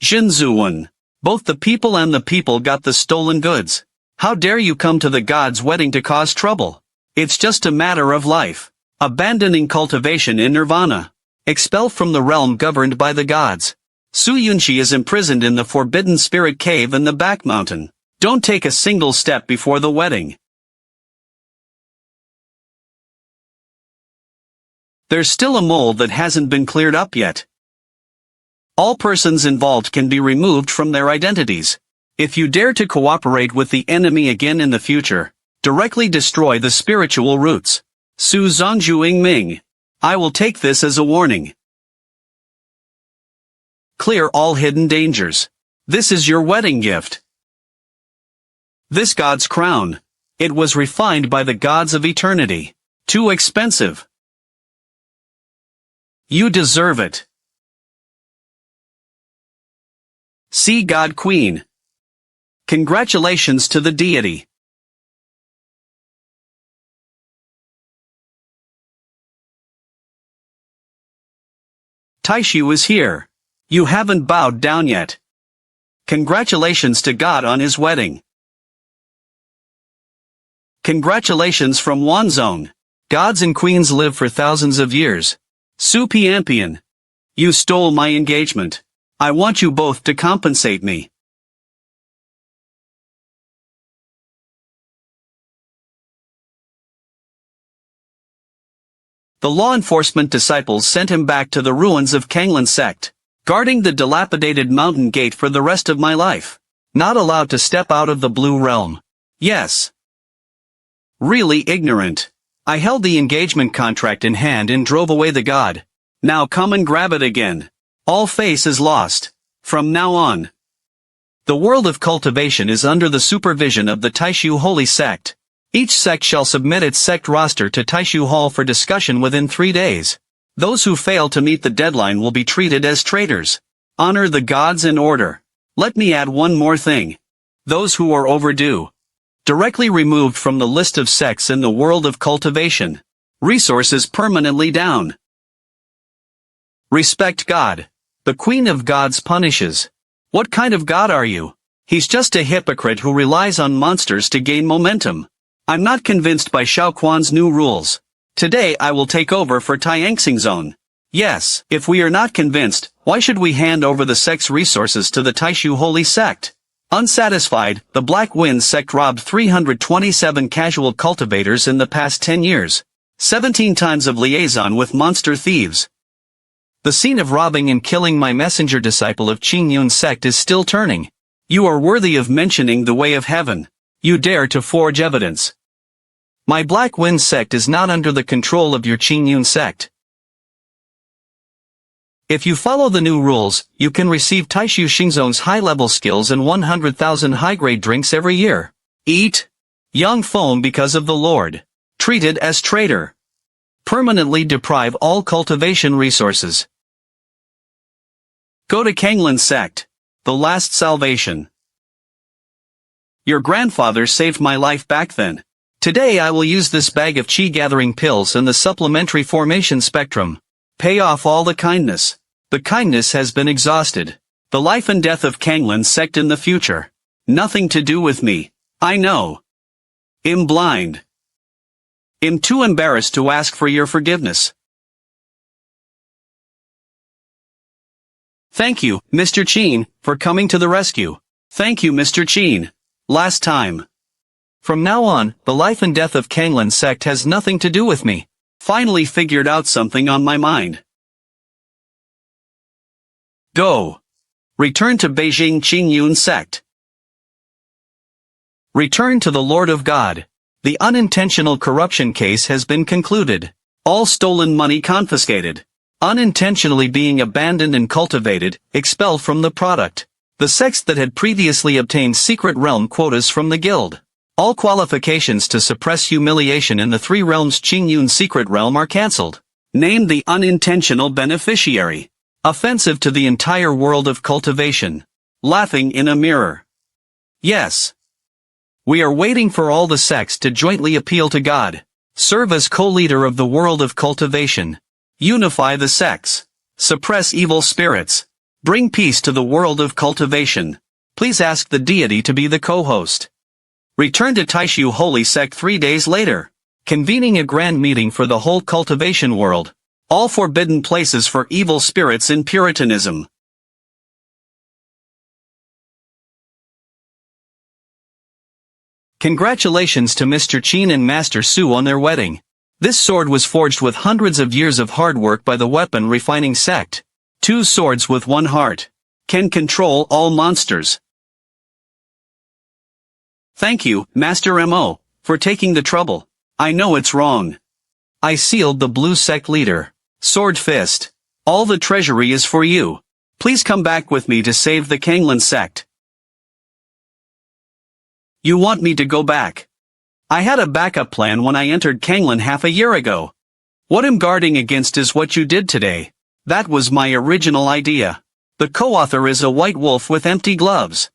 Jinzuwen. Both the people and the people got the stolen goods. How dare you come to the god's wedding to cause trouble? It's just a matter of life. Abandoning cultivation in nirvana. Expelled from the realm governed by the gods. Su Yunxi is imprisoned in the forbidden spirit cave in the back mountain. Don't take a single step before the wedding. There's still a mole that hasn't been cleared up yet. All persons involved can be removed from their identities. If you dare to cooperate with the enemy again in the future, directly destroy the spiritual roots. Su Zhongzhuing Ming. I will take this as a warning. Clear all hidden dangers. This is your wedding gift. This god's crown. It was refined by the gods of eternity. Too expensive. You deserve it. See God Queen. Congratulations to the deity. Taishu is here. You haven't bowed down yet. Congratulations to God on his wedding. Congratulations from Wanzhong. Gods and queens live for thousands of years. Xu Pianpian. You stole my engagement. I want you both to compensate me. The law enforcement disciples sent him back to the ruins of Canglan Sect, guarding the dilapidated mountain gate for the rest of my life. Not allowed to step out of the blue realm. Yes. Really ignorant. I held the engagement contract in hand and drove away the god. Now come and grab it again. All face is lost. From now on. The world of cultivation is under the supervision of the Taishu Holy Sect. Each sect shall submit its sect roster to Taishu Hall for discussion within 3 days. Those who fail to meet the deadline will be treated as traitors. Honor the gods and order. Let me add one more thing. Those who are overdue. Directly removed from the list of sects in the world of cultivation. Resources permanently down. Respect God. The Queen of Gods punishes. What kind of god are you? He's just a hypocrite who relies on monsters to gain momentum. I'm not convinced by Xiao Quan's new rules. Today I will take over for Taiyangxing Zone. Yes, if we are not convinced, why should we hand over the sect's resources to the Taishu Holy Sect? Unsatisfied, the Black Wind Sect robbed 327 casual cultivators in the past 10 years. 17 times of liaison with monster thieves. The scene of robbing and killing my messenger disciple of Qingyun sect is still turning. You are worthy of mentioning the way of heaven. You dare to forge evidence. My Black Wind sect is not under the control of your Qingyun sect. If you follow the new rules, you can receive Taishu Xingzong's high-level skills and 100,000 high-grade drinks every year. Eat. Young phone because of the Lord. Treated as traitor. Permanently deprive all cultivation resources. Go to Canglan Sect. The last salvation. Your grandfather saved my life back then. Today I will use this bag of chi gathering pills and the supplementary formation spectrum. Pay off all the kindness. The kindness has been exhausted. The life and death of Canglan Sect in the future. Nothing to do with me. I know. I'm blind. I'm too embarrassed to ask for your forgiveness. Thank you, Mr. Qin, for coming to the rescue. Thank you, Mr. Qin. Last time. From now on, the life and death of Canglan Sect has nothing to do with me. Finally figured out something on my mind. Go. Return to Beijing Qingyun Sect. Return to the Lord of God. The unintentional corruption case has been concluded. All stolen money confiscated. Unintentionally being abandoned and cultivated, expelled from the product. The sects that had previously obtained secret realm quotas from the guild. All qualifications to suppress humiliation in the 3 realms Qingyun secret realm are cancelled. Named the unintentional beneficiary. Offensive to the entire world of cultivation. Laughing in a mirror. Yes. We are waiting for all the sects to jointly appeal to God. Serve as co-leader of the world of cultivation. Unify the sects. Suppress evil spirits. Bring peace to the world of cultivation. Please ask the deity to be the co-host. Return to Taishu Holy Sect 3 days later. Convening a grand meeting for the whole cultivation world. All forbidden places for evil spirits in Puritanism. Congratulations to Mr. Qin and Master Su on their wedding. This sword was forged with hundreds of years of hard work by the weapon refining sect. 2 swords with 1 heart. Can control all monsters. Thank you, Master Mo, for taking the trouble. I know it's wrong. I sealed the blue sect leader. Sword Fist. All the treasury is for you. Please come back with me to save the Canglan Sect. You want me to go back? I had a backup plan when I entered Canglan half a year ago. What I'm guarding against is what you did today. That was my original idea. The co-author is a white wolf with empty gloves.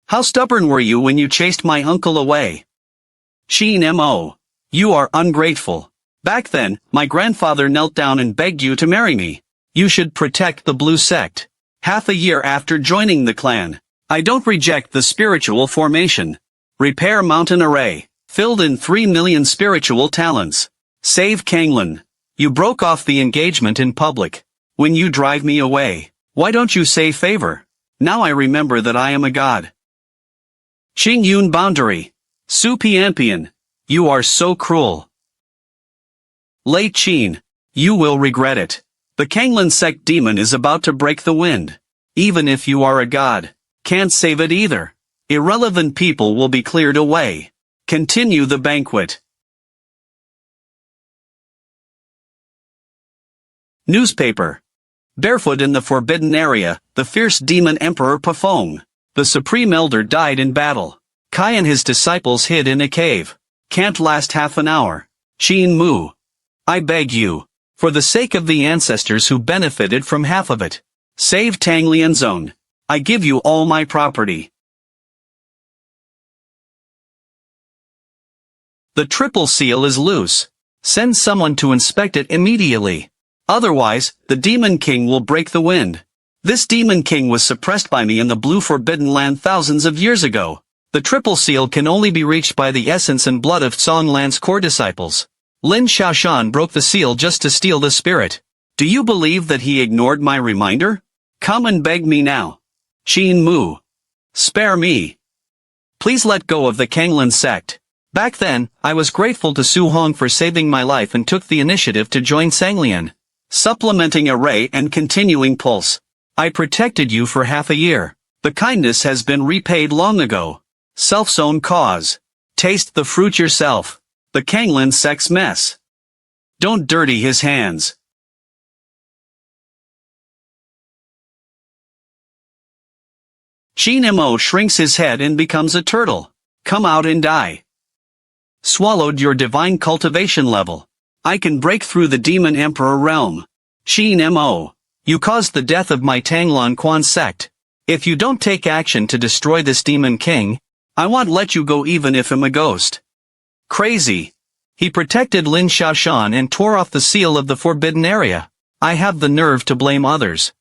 How stubborn were you when you chased my uncle away? Qin Mo. You are ungrateful. Back then, my grandfather knelt down and begged you to marry me. You should protect the blue sect. Half a year after joining the clan. I don't reject the spiritual formation. Repair mountain array. Filled in 3 million spiritual talents. Save Canglan. You broke off the engagement in public. When you drive me away, why don't you say favor? Now I remember that I am a god. Qingyun boundary. Xu Pianpian. You are so cruel. Late Qin. You will regret it. The Canglan Sect demon is about to break the wind. Even if you are a god, can't save it either. Irrelevant people will be cleared away. Continue the banquet. Newspaper. Barefoot in the forbidden area, the fierce demon Emperor Pafong. The Supreme Elder died in battle. Kai and his disciples hid in a cave. Can't last half an hour. Qin Mo. I beg you. For the sake of the ancestors who benefited from half of it. Save Tanglian Zone. I give you all my property. The triple seal is loose. Send someone to inspect it immediately. Otherwise, the Demon King will break the wind. This Demon King was suppressed by me in the Blue Forbidden Land thousands of years ago. The triple seal can only be reached by the essence and blood of Canglan's core disciples. Lin Xiaoshan broke the seal just to steal the spirit. Do you believe that he ignored my reminder? Come and beg me now. Qin Mo. Spare me. Please let go of the Canglan Sect. Back then, I was grateful to Su Hong for saving my life and took the initiative to join Sanglian. Supplementing array and continuing pulse. I protected you for half a year. The kindness has been repaid long ago. Self's own cause. Taste the fruit yourself. The Canglan Sect's mess. Don't dirty his hands. Qin Mo shrinks his head and becomes a turtle. Come out and die. Swallowed your divine cultivation level. I can break through the demon emperor realm. Qin Mo. You caused the death of my Canglan Sect. If you don't take action to destroy this demon king, I won't let you go even if I'm a ghost. Crazy. He protected Lin Xiaoshan and tore off the seal of the forbidden area. I have the nerve to blame others.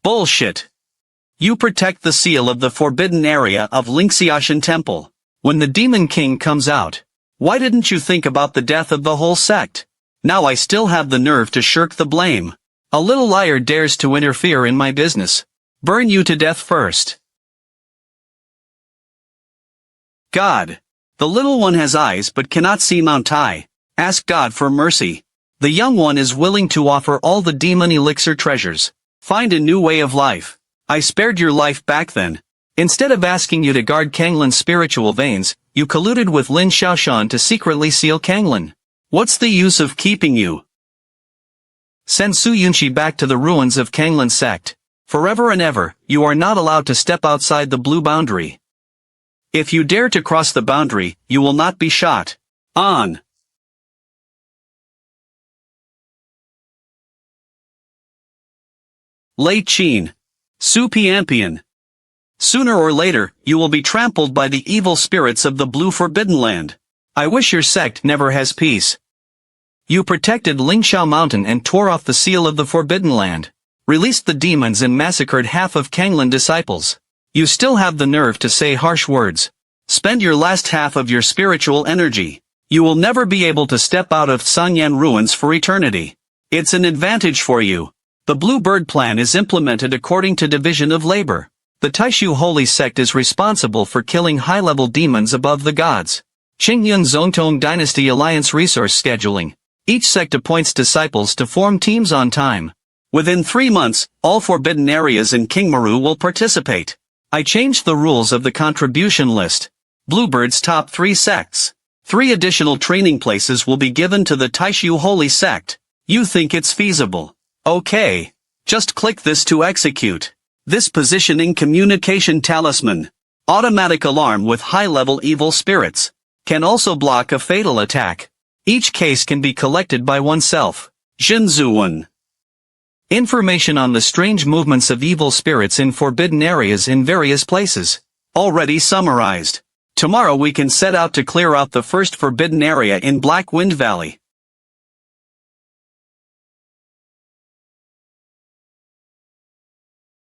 Bullshit. You protect the seal of the forbidden area of Lin Xiaoshan temple. When the demon king comes out, why didn't you think about the death of the whole sect? Now I still have the nerve to shirk the blame. A little liar dares to interfere in my business. Burn you to death first. God. The little one has eyes but cannot see Mount Tai. Ask God for mercy. The young one is willing to offer all the demon elixir treasures. Find a new way of life. I spared your life back then. Instead of asking you to guard Canglan's spiritual veins, you colluded with Lin Xiaoshan to secretly seal Canglan. What's the use of keeping you? Send Su Yunxi back to the ruins of Canglan Sect. Forever and ever, you are not allowed to step outside the blue boundary. If you dare to cross the boundary, you will not be shot. On. Late Qin. Xu Pianpian. Sooner or later, you will be trampled by the evil spirits of the Blue Forbidden Land. I wish your sect never has peace. You protected Lingxiao Mountain and tore off the seal of the Forbidden Land, released the demons and massacred half of Canglan disciples. You still have the nerve to say harsh words. Spend your last half of your spiritual energy. You will never be able to step out of Sanyan ruins for eternity. It's an advantage for you. The Blue Bird Plan is implemented according to division of labor. The Taishu Holy Sect is responsible for killing high-level demons above the gods. Qingyun Zongtong Dynasty Alliance Resource Scheduling. Each sect appoints disciples to form teams on time. Within 3 months, all forbidden areas in Qingmaru will participate. I changed the rules of the contribution list. Bluebird's top 3 sects. 3 additional training places will be given to the Taishu Holy Sect. You think it's feasible? Okay. Just click this to execute. This positioning communication talisman. Automatic alarm with high-level evil spirits. Can also block a fatal attack. Each case can be collected by oneself. Zhenzuwen. Information on the strange movements of evil spirits in forbidden areas in various places. Already summarized. Tomorrow we can set out to clear out the first forbidden area in Black Wind Valley.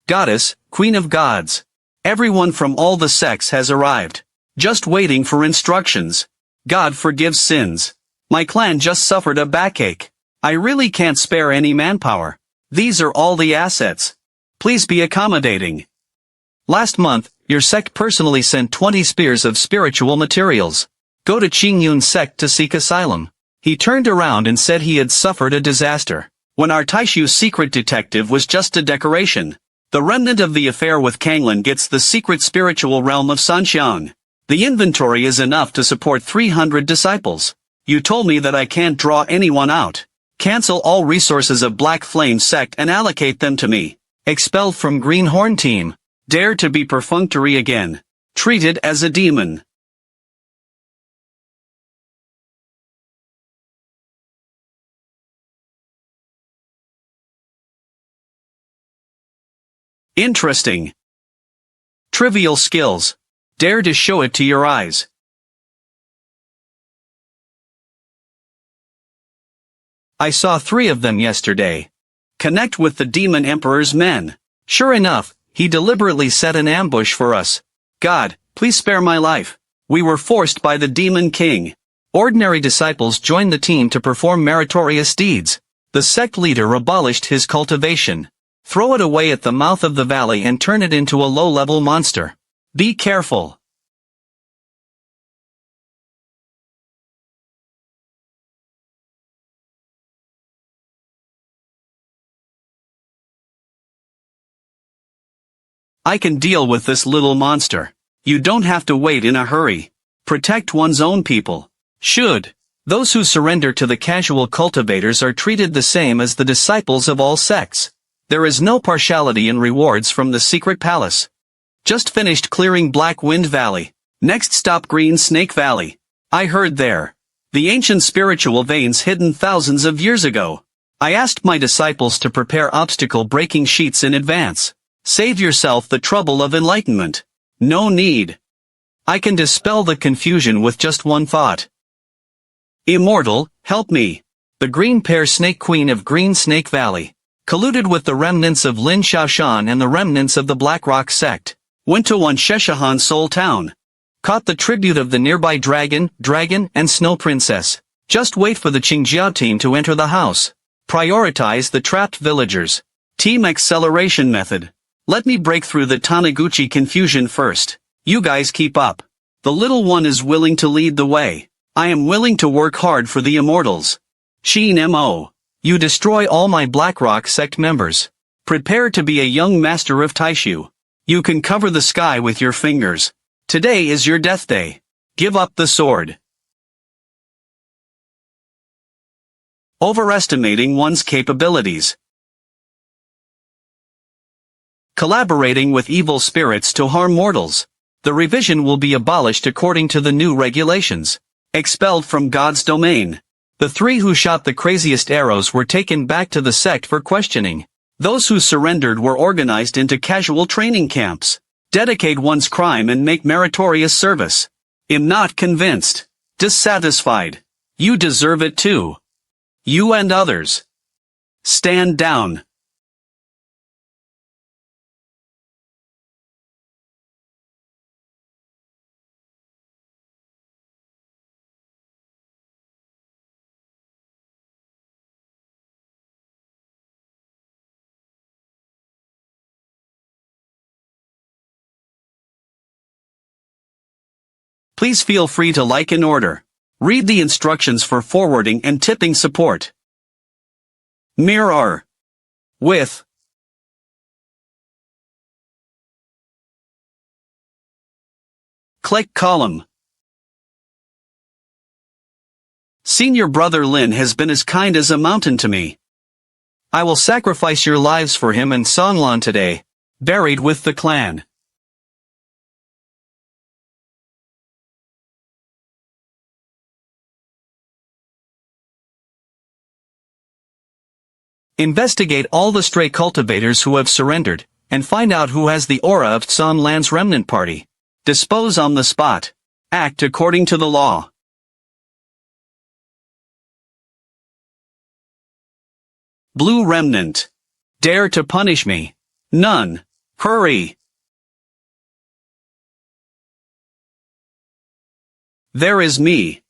Goddess, Queen of Gods. Everyone from all the sects has arrived. Just waiting for instructions. God forgives sins. My clan just suffered a backache. I really can't spare any manpower. These are all the assets. Please be accommodating. Last month, your sect personally sent 20 spears of spiritual materials. Go to Qingyun sect to seek asylum. He turned around and said he had suffered a disaster. When our Taishu secret detective was just a decoration. The remnant of the affair with Canglan gets the secret spiritual realm of Sanxiang. The inventory is enough to support 300 disciples. You told me that I can't draw anyone out. Cancel all resources of Black Flame sect and allocate them to me. Expelled from Green Horn team. Dare to be perfunctory again. Treated as a demon. Interesting. Trivial skills. Dare to show it to your eyes. I saw 3 of them yesterday. Connect with the Demon Emperor's men. Sure enough, he deliberately set an ambush for us. God, please spare my life. We were forced by the Demon King. Ordinary disciples joined the team to perform meritorious deeds. The sect leader abolished his cultivation. Throw it away at the mouth of the valley and turn it into a low-level monster. Be careful. I can deal with this little monster. You don't have to wait in a hurry. Protect one's own people. Should. Those who surrender to the casual cultivators are treated the same as the disciples of all sects. There is no partiality in rewards from the secret palace. Just finished clearing Black Wind Valley. Next stop Green Snake Valley. I heard there. The ancient spiritual veins hidden thousands of years ago. I asked my disciples to prepare obstacle-breaking sheets in advance. Save yourself the trouble of enlightenment. No need. I can dispel the confusion with just one thought. Immortal, help me. The Green Pear Snake Queen of Green Snake Valley, colluded with the remnants of Lin Xiaoshan and the remnants of the Black Rock Sect, went to one Sheshahan Soul Town. Caught the tribute of the nearby dragon, and snow princess. Just wait for the Qingyun team to enter the house. Prioritize the trapped villagers. Team acceleration method. Let me break through the Taniguchi confusion first. You guys keep up. The little one is willing to lead the way. I am willing to work hard for the immortals. Qin Mo. You destroy all my Blackrock sect members. Prepare to be a young master of Taishu. You can cover the sky with your fingers. Today is your death day. Give up the sword. Overestimating one's capabilities. Collaborating with evil spirits to harm mortals. The revision will be abolished according to the new regulations. Expelled from God's domain. The 3 who shot the craziest arrows were taken back to the sect for questioning. Those who surrendered were organized into casual training camps. Dedicate one's crime and make meritorious service. Am not convinced. Dissatisfied. You deserve it too. You and others. Stand down. Please feel free to like in order. Read the instructions for forwarding and tipping support. Mirror. With. Click column. Senior brother Lin has been as kind as a mountain to me. I will sacrifice your lives for him and Canglan today. Buried with the clan. Investigate all the stray cultivators who have surrendered, and find out who has the aura of Canglan's remnant party. Dispose on the spot. Act according to the law. Blue remnant. Dare to punish me? None. Hurry. There is me.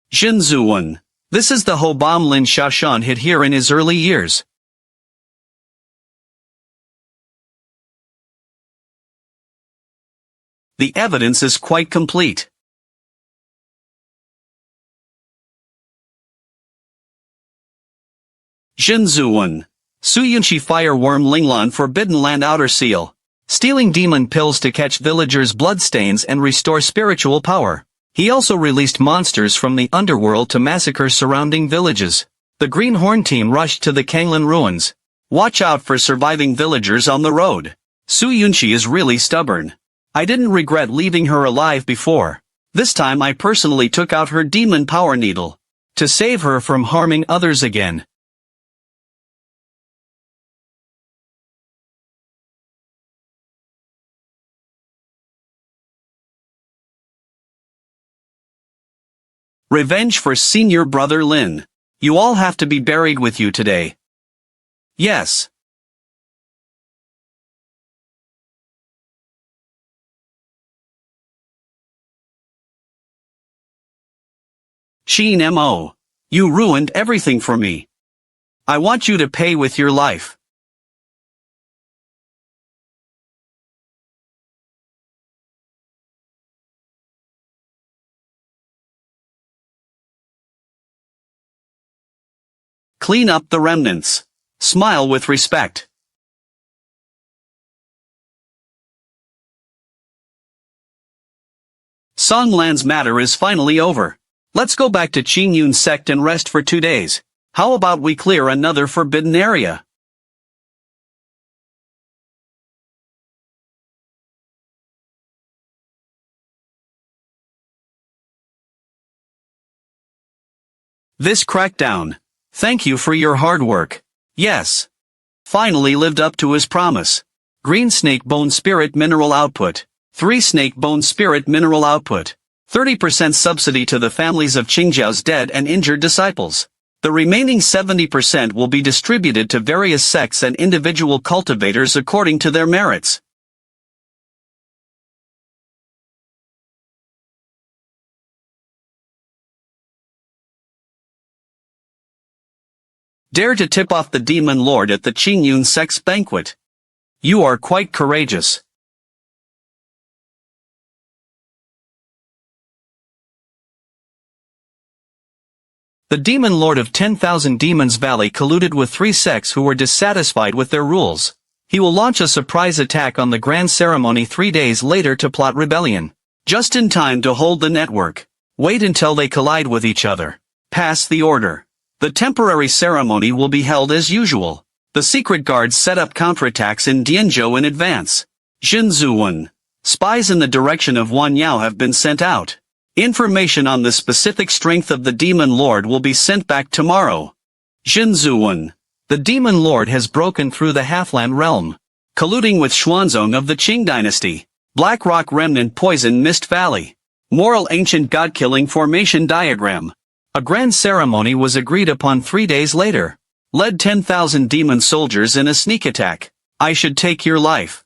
Jinzuan. This is the Hobam Lin Xiaoshan hid here in his early years. The evidence is quite complete. Jinzuan. Su Yunxi fireworm Linglan Forbidden Land Outer Seal. Stealing demon pills to catch villagers' bloodstains and restore spiritual power. He also released monsters from the underworld to massacre surrounding villages. The Green Horn team rushed to the Canglan ruins. Watch out for surviving villagers on the road. Su Yunxi is really stubborn. I didn't regret leaving her alive before. This time I personally took out her demon power needle. To save her from harming others again. Revenge for senior brother Lin. You all have to be buried with you today. Yes. Qin Mo. You ruined everything for me. I want you to pay with your life. Clean up the remnants. Smile with respect. Canglan's matter is finally over. Let's go back to Qingyun sect and rest for 2 days. How about we clear another forbidden area? This crackdown. Thank you for your hard work. Yes. Finally lived up to his promise. Green snake bone spirit mineral output. 3 snake bone spirit mineral output. 30% subsidy to the families of Qingjiao's dead and injured disciples. The remaining 70% will be distributed to various sects and individual cultivators according to their merits. Dare to tip off the demon lord at the Qingyun sect's banquet. You are quite courageous. The demon lord of 10,000 Demons Valley colluded with 3 sects who were dissatisfied with their rules. He will launch a surprise attack on the grand ceremony 3 days later to plot rebellion. Just in time to hold the network. Wait until they collide with each other. Pass the order. The temporary ceremony will be held as usual. The secret guards set up counterattacks in Dianzhou in advance. Zhenzuwen. Spies in the direction of Wanyao have been sent out. Information on the specific strength of the demon lord will be sent back tomorrow. Zhenzuwen. The demon lord has broken through the Halfland realm. Colluding with Xuanzong of the Qing dynasty. Black rock remnant poison Mist Valley. Moral ancient god-killing formation diagram. A grand ceremony was agreed upon 3 days later. Led 10,000 demon soldiers in a sneak attack. I should take your life.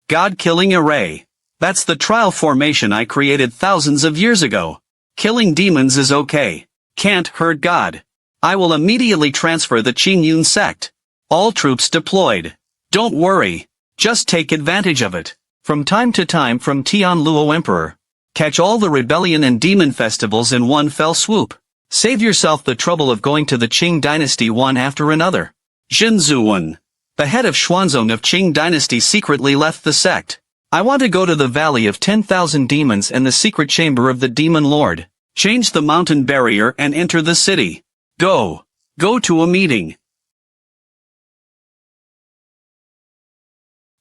God-killing array. That's the trial formation I created thousands of years ago. Killing demons is okay. Can't hurt God. I will immediately transfer the Qingyun sect. All troops deployed. Don't worry. Just take advantage of it. From time to time from Tianluo Emperor. Catch all the rebellion and demon festivals in one fell swoop. Save yourself the trouble of going to the Qing dynasty one after another. Zhenzuwen. The head of Xuanzong of Qing dynasty secretly left the sect. I want to go to the Valley of 10,000 Demons and the secret chamber of the Demon Lord. Change the mountain barrier and enter the city. Go. Go to a meeting.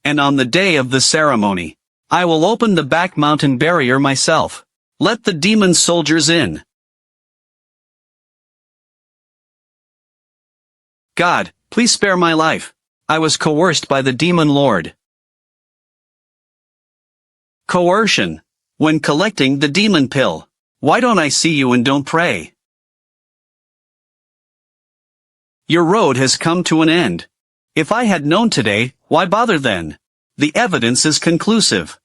And on the day of the ceremony, I will open the back mountain barrier myself. Let the demon soldiers in. God, please spare my life. I was coerced by the demon lord. Coercion. When collecting the demon pill. Why don't I see you and don't pray? Your road has come to an end. If I had known today, why bother then? The evidence is conclusive.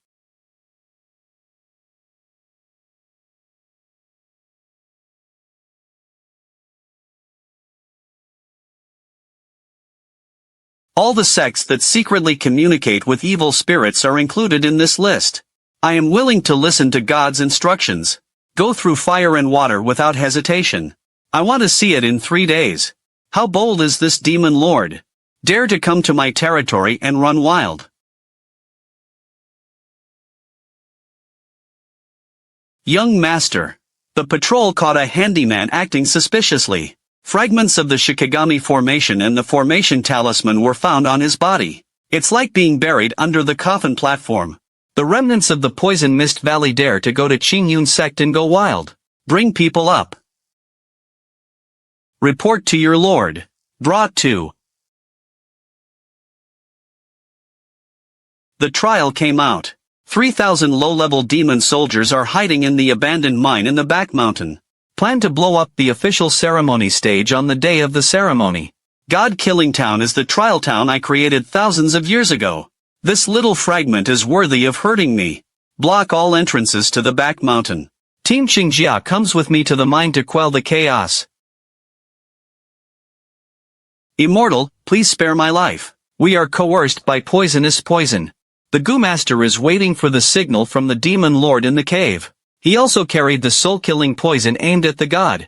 All the sects that secretly communicate with evil spirits are included in this list. I am willing to listen to God's instructions. Go through fire and water without hesitation. I want to see it in 3 days. How bold is this demon lord? Dare to come to my territory and run wild. Young master. The patrol caught a handyman acting suspiciously. Fragments of the Shikigami formation and the formation talisman were found on his body. It's like being buried under the coffin platform. The remnants of the poison Mist Valley dare to go to Qingyun sect and go wild. Bring people up. Report to your lord. Brought to. The trial came out. 3,000 low-level demon soldiers are hiding in the abandoned mine in the back mountain. Plan to blow up the official ceremony stage on the day of the ceremony. God-killing town is the trial town I created thousands of years ago. This little fragment is worthy of hurting me. Block all entrances to the back mountain. Team Qingjia comes with me to the mine to quell the chaos. Immortal, please spare my life. We are coerced by poisonous poison. The Goo Master is waiting for the signal from the demon lord in the cave. He also carried the soul-killing poison aimed at the god.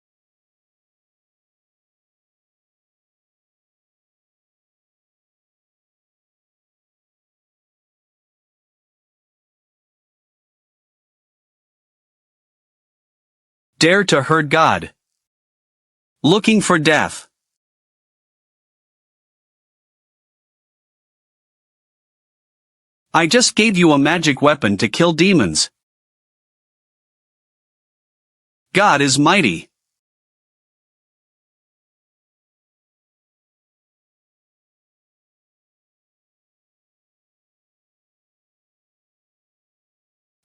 Dare to hurt God. Looking for death. I just gave you a magic weapon to kill demons. God is mighty.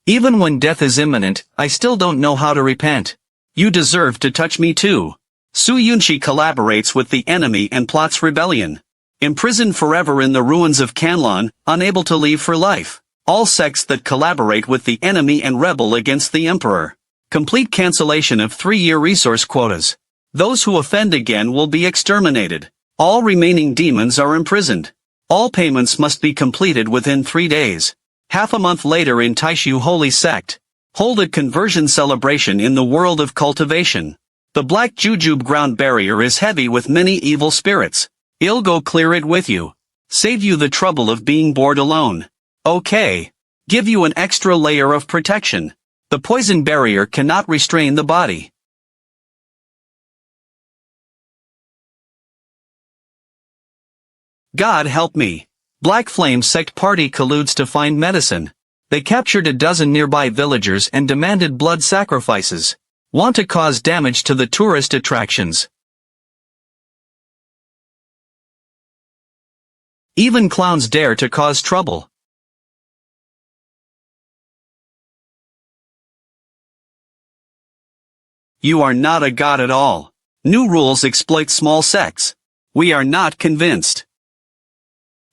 Even when death is imminent, I still don't know how to repent. You deserve to touch me too. Su Yunxi collaborates with the enemy and plots rebellion. Imprisoned forever in the ruins of Canglan, unable to leave for life. All sects that collaborate with the enemy and rebel against the emperor. Complete cancellation of 3-year resource quotas. Those who offend again will be exterminated. All remaining demons are imprisoned. All payments must be completed within 3 days. Half a month later in Taishu Holy Sect. Hold a conversion celebration in the world of cultivation. The black jujube ground barrier is heavy with many evil spirits. I'll go clear it with you. Save you the trouble of being bored alone. Okay. Give you an extra layer of protection. The poison barrier cannot restrain the body. God help me. Black Flame Sect party colludes to find medicine. They captured a dozen nearby villagers and demanded blood sacrifices. Want to cause damage to the tourist attractions. Even clowns dare to cause trouble. You are not a god at all. New rules exploit small sects. We are not convinced.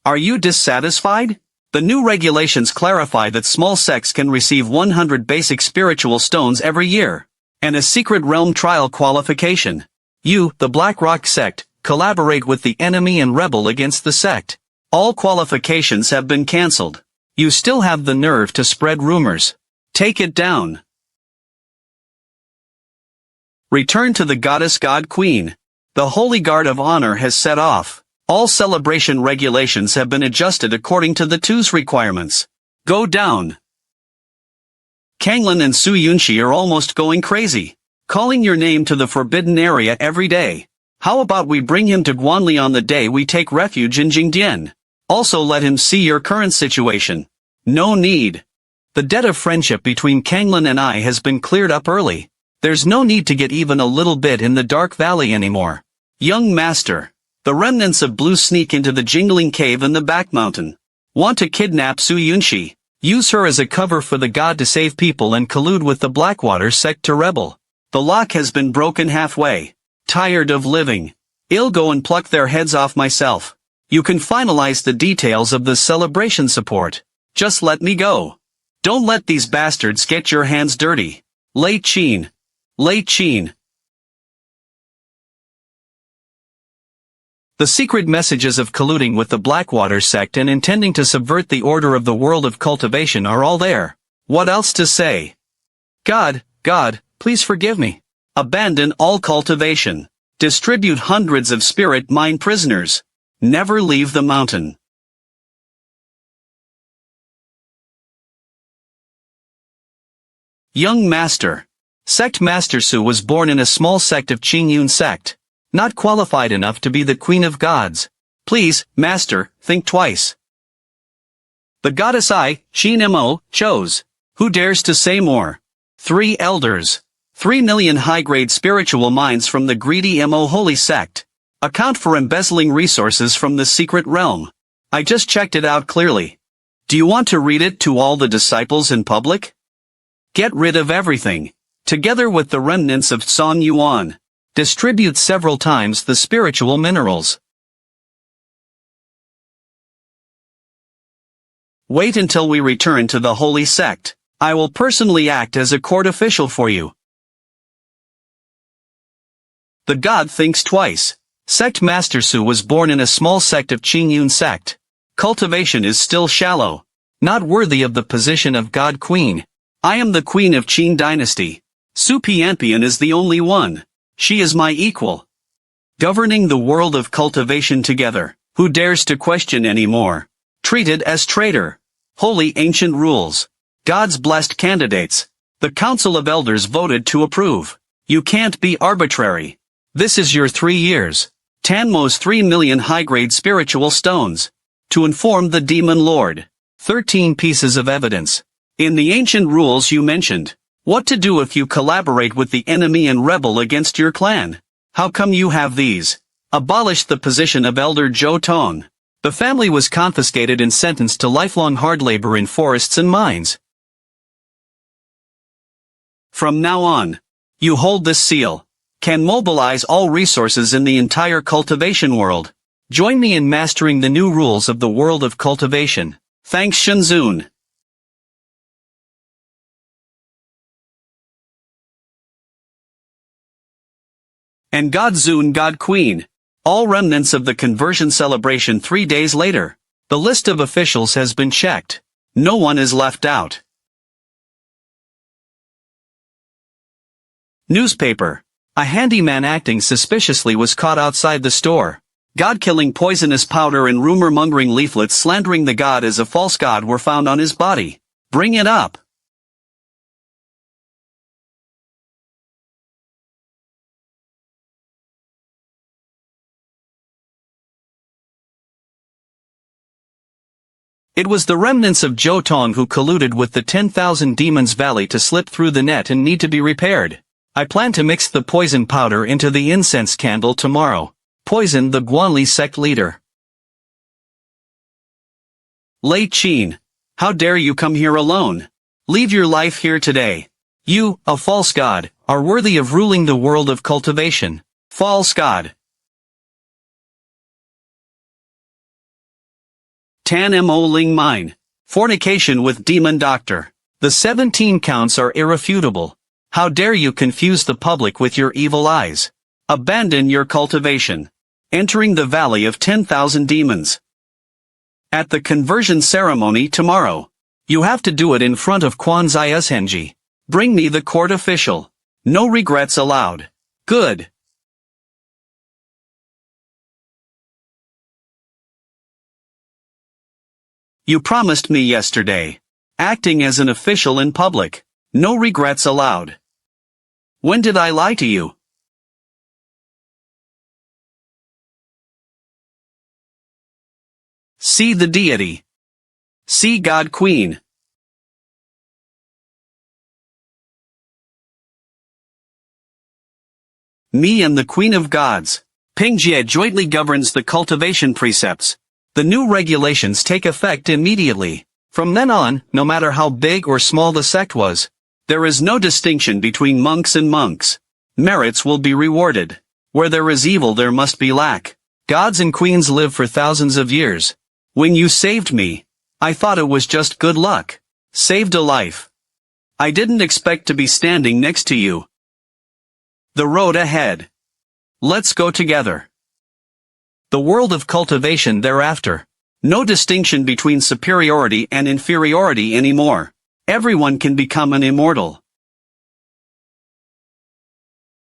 Are you dissatisfied? The new regulations clarify that small sects can receive 100 basic spiritual stones every year, and a secret realm trial qualification. You, the Black Rock Sect, collaborate with the enemy and rebel against the sect. All qualifications have been cancelled. You still have the nerve to spread rumors. Take it down. Return to the goddess god queen. The Holy Guard of Honor has set off. All celebration regulations have been adjusted according to the two's requirements. Go down. Canglan and Su Yunxi are almost going crazy. Calling your name to the forbidden area every day. How about we bring him to Guanli on the day we take refuge in Jingdian? Also let him see your current situation. No need. The debt of friendship between Canglan and I has been cleared up early. There's no need to get even a little bit in the dark valley anymore. Young master. The remnants of Blue sneak into the jingling cave in the back mountain. Want to kidnap Su Yunxi. Use her as a cover for the god to save people and collude with the Blackwater sect to rebel. The lock has been broken halfway. Tired of living. I'll go and pluck their heads off myself. You can finalize the details of the celebration support. Just let me go. Don't let these bastards get your hands dirty. Lei Qin. Lei Qin. The secret messages of colluding with the Blackwater sect and intending to subvert the order of the world of cultivation are all there. What else to say? God, please forgive me. Abandon all cultivation. Distribute hundreds of spirit mine prisoners. Never leave the mountain. Young Master. Sect Master Su was born in a small sect of Qingyun sect. Not qualified enough to be the Queen of Gods. Please, Master, think twice. The goddess I, Qin Mo, chose. Who dares to say more? 3 elders. 3 million high-grade spiritual minds from the greedy Mo Holy Sect. Account for embezzling resources from the secret realm. I just checked it out clearly. Do you want to read it to all the disciples in public? Get rid of everything. Together with the remnants of Song Yuan. Distribute several times the spiritual minerals. Wait until we return to the Holy Sect. I will personally act as a court official for you. The god thinks twice. Sect Master Su was born in a small sect of Qingyun sect. Cultivation is still shallow. Not worthy of the position of God Queen. I am the Queen of Qin Dynasty. Xu Pianpian is the only one. She is my equal. Governing the world of cultivation together. Who dares to question any more? Treated as traitor. Holy ancient rules. God's blessed candidates. The Council of Elders voted to approve. You can't be arbitrary. This is your 3 years. Tanmo's 3 million high-grade spiritual stones. To inform the demon lord. 13 pieces of evidence. In the ancient rules you mentioned. What to do if you collaborate with the enemy and rebel against your clan. How come you have these? Abolished the position of Elder Zhou Tong. The family was confiscated and sentenced to lifelong hard labor in forests and mines. From now on, you hold this seal. Can mobilize all resources in the entire cultivation world. Join me in mastering the new rules of the world of cultivation. Thanks Shenzun. And God Zun God Queen. All remnants of the conversion celebration 3 days later. The list of officials has been checked. No one is left out. Newspaper. A handyman acting suspiciously was caught outside the store. God-killing poisonous powder and rumor-mongering leaflets slandering the god as a false god were found on his body. Bring it up. It was the remnants of Zhou Tong who colluded with the 10,000 Demons Valley to slip through the net and need to be repaired. I plan to mix the poison powder into the incense candle tomorrow. Poison the Guanli sect leader. Lei Qin. How dare you come here alone? Leave your life here today. You, a false god, are worthy of ruling the world of cultivation. False god. Tan Mo Ling Mine. Fornication with demon doctor. The 17 counts are irrefutable. How dare you confuse the public with your evil eyes? Abandon your cultivation. Entering the valley of 10,000 demons. At the conversion ceremony tomorrow. You have to do it in front of Quan Zaiushenji. Bring me the court official. No regrets allowed. Good. You promised me yesterday. Acting as an official in public. No regrets allowed. When did I lie to you? See the deity. See God Queen. Me and the Queen of Gods. Pingjie jointly governs the cultivation precepts. The new regulations take effect immediately. From then on, no matter how big or small the sect was, there is no distinction between monks and monks. Merits will be rewarded. Where there is evil there must be lack. Gods and queens live for thousands of years. When you saved me, I thought it was just good luck. Saved a life. I didn't expect to be standing next to you. The road ahead. Let's go together. The world of cultivation thereafter. No distinction between superiority and inferiority anymore. Everyone can become an immortal.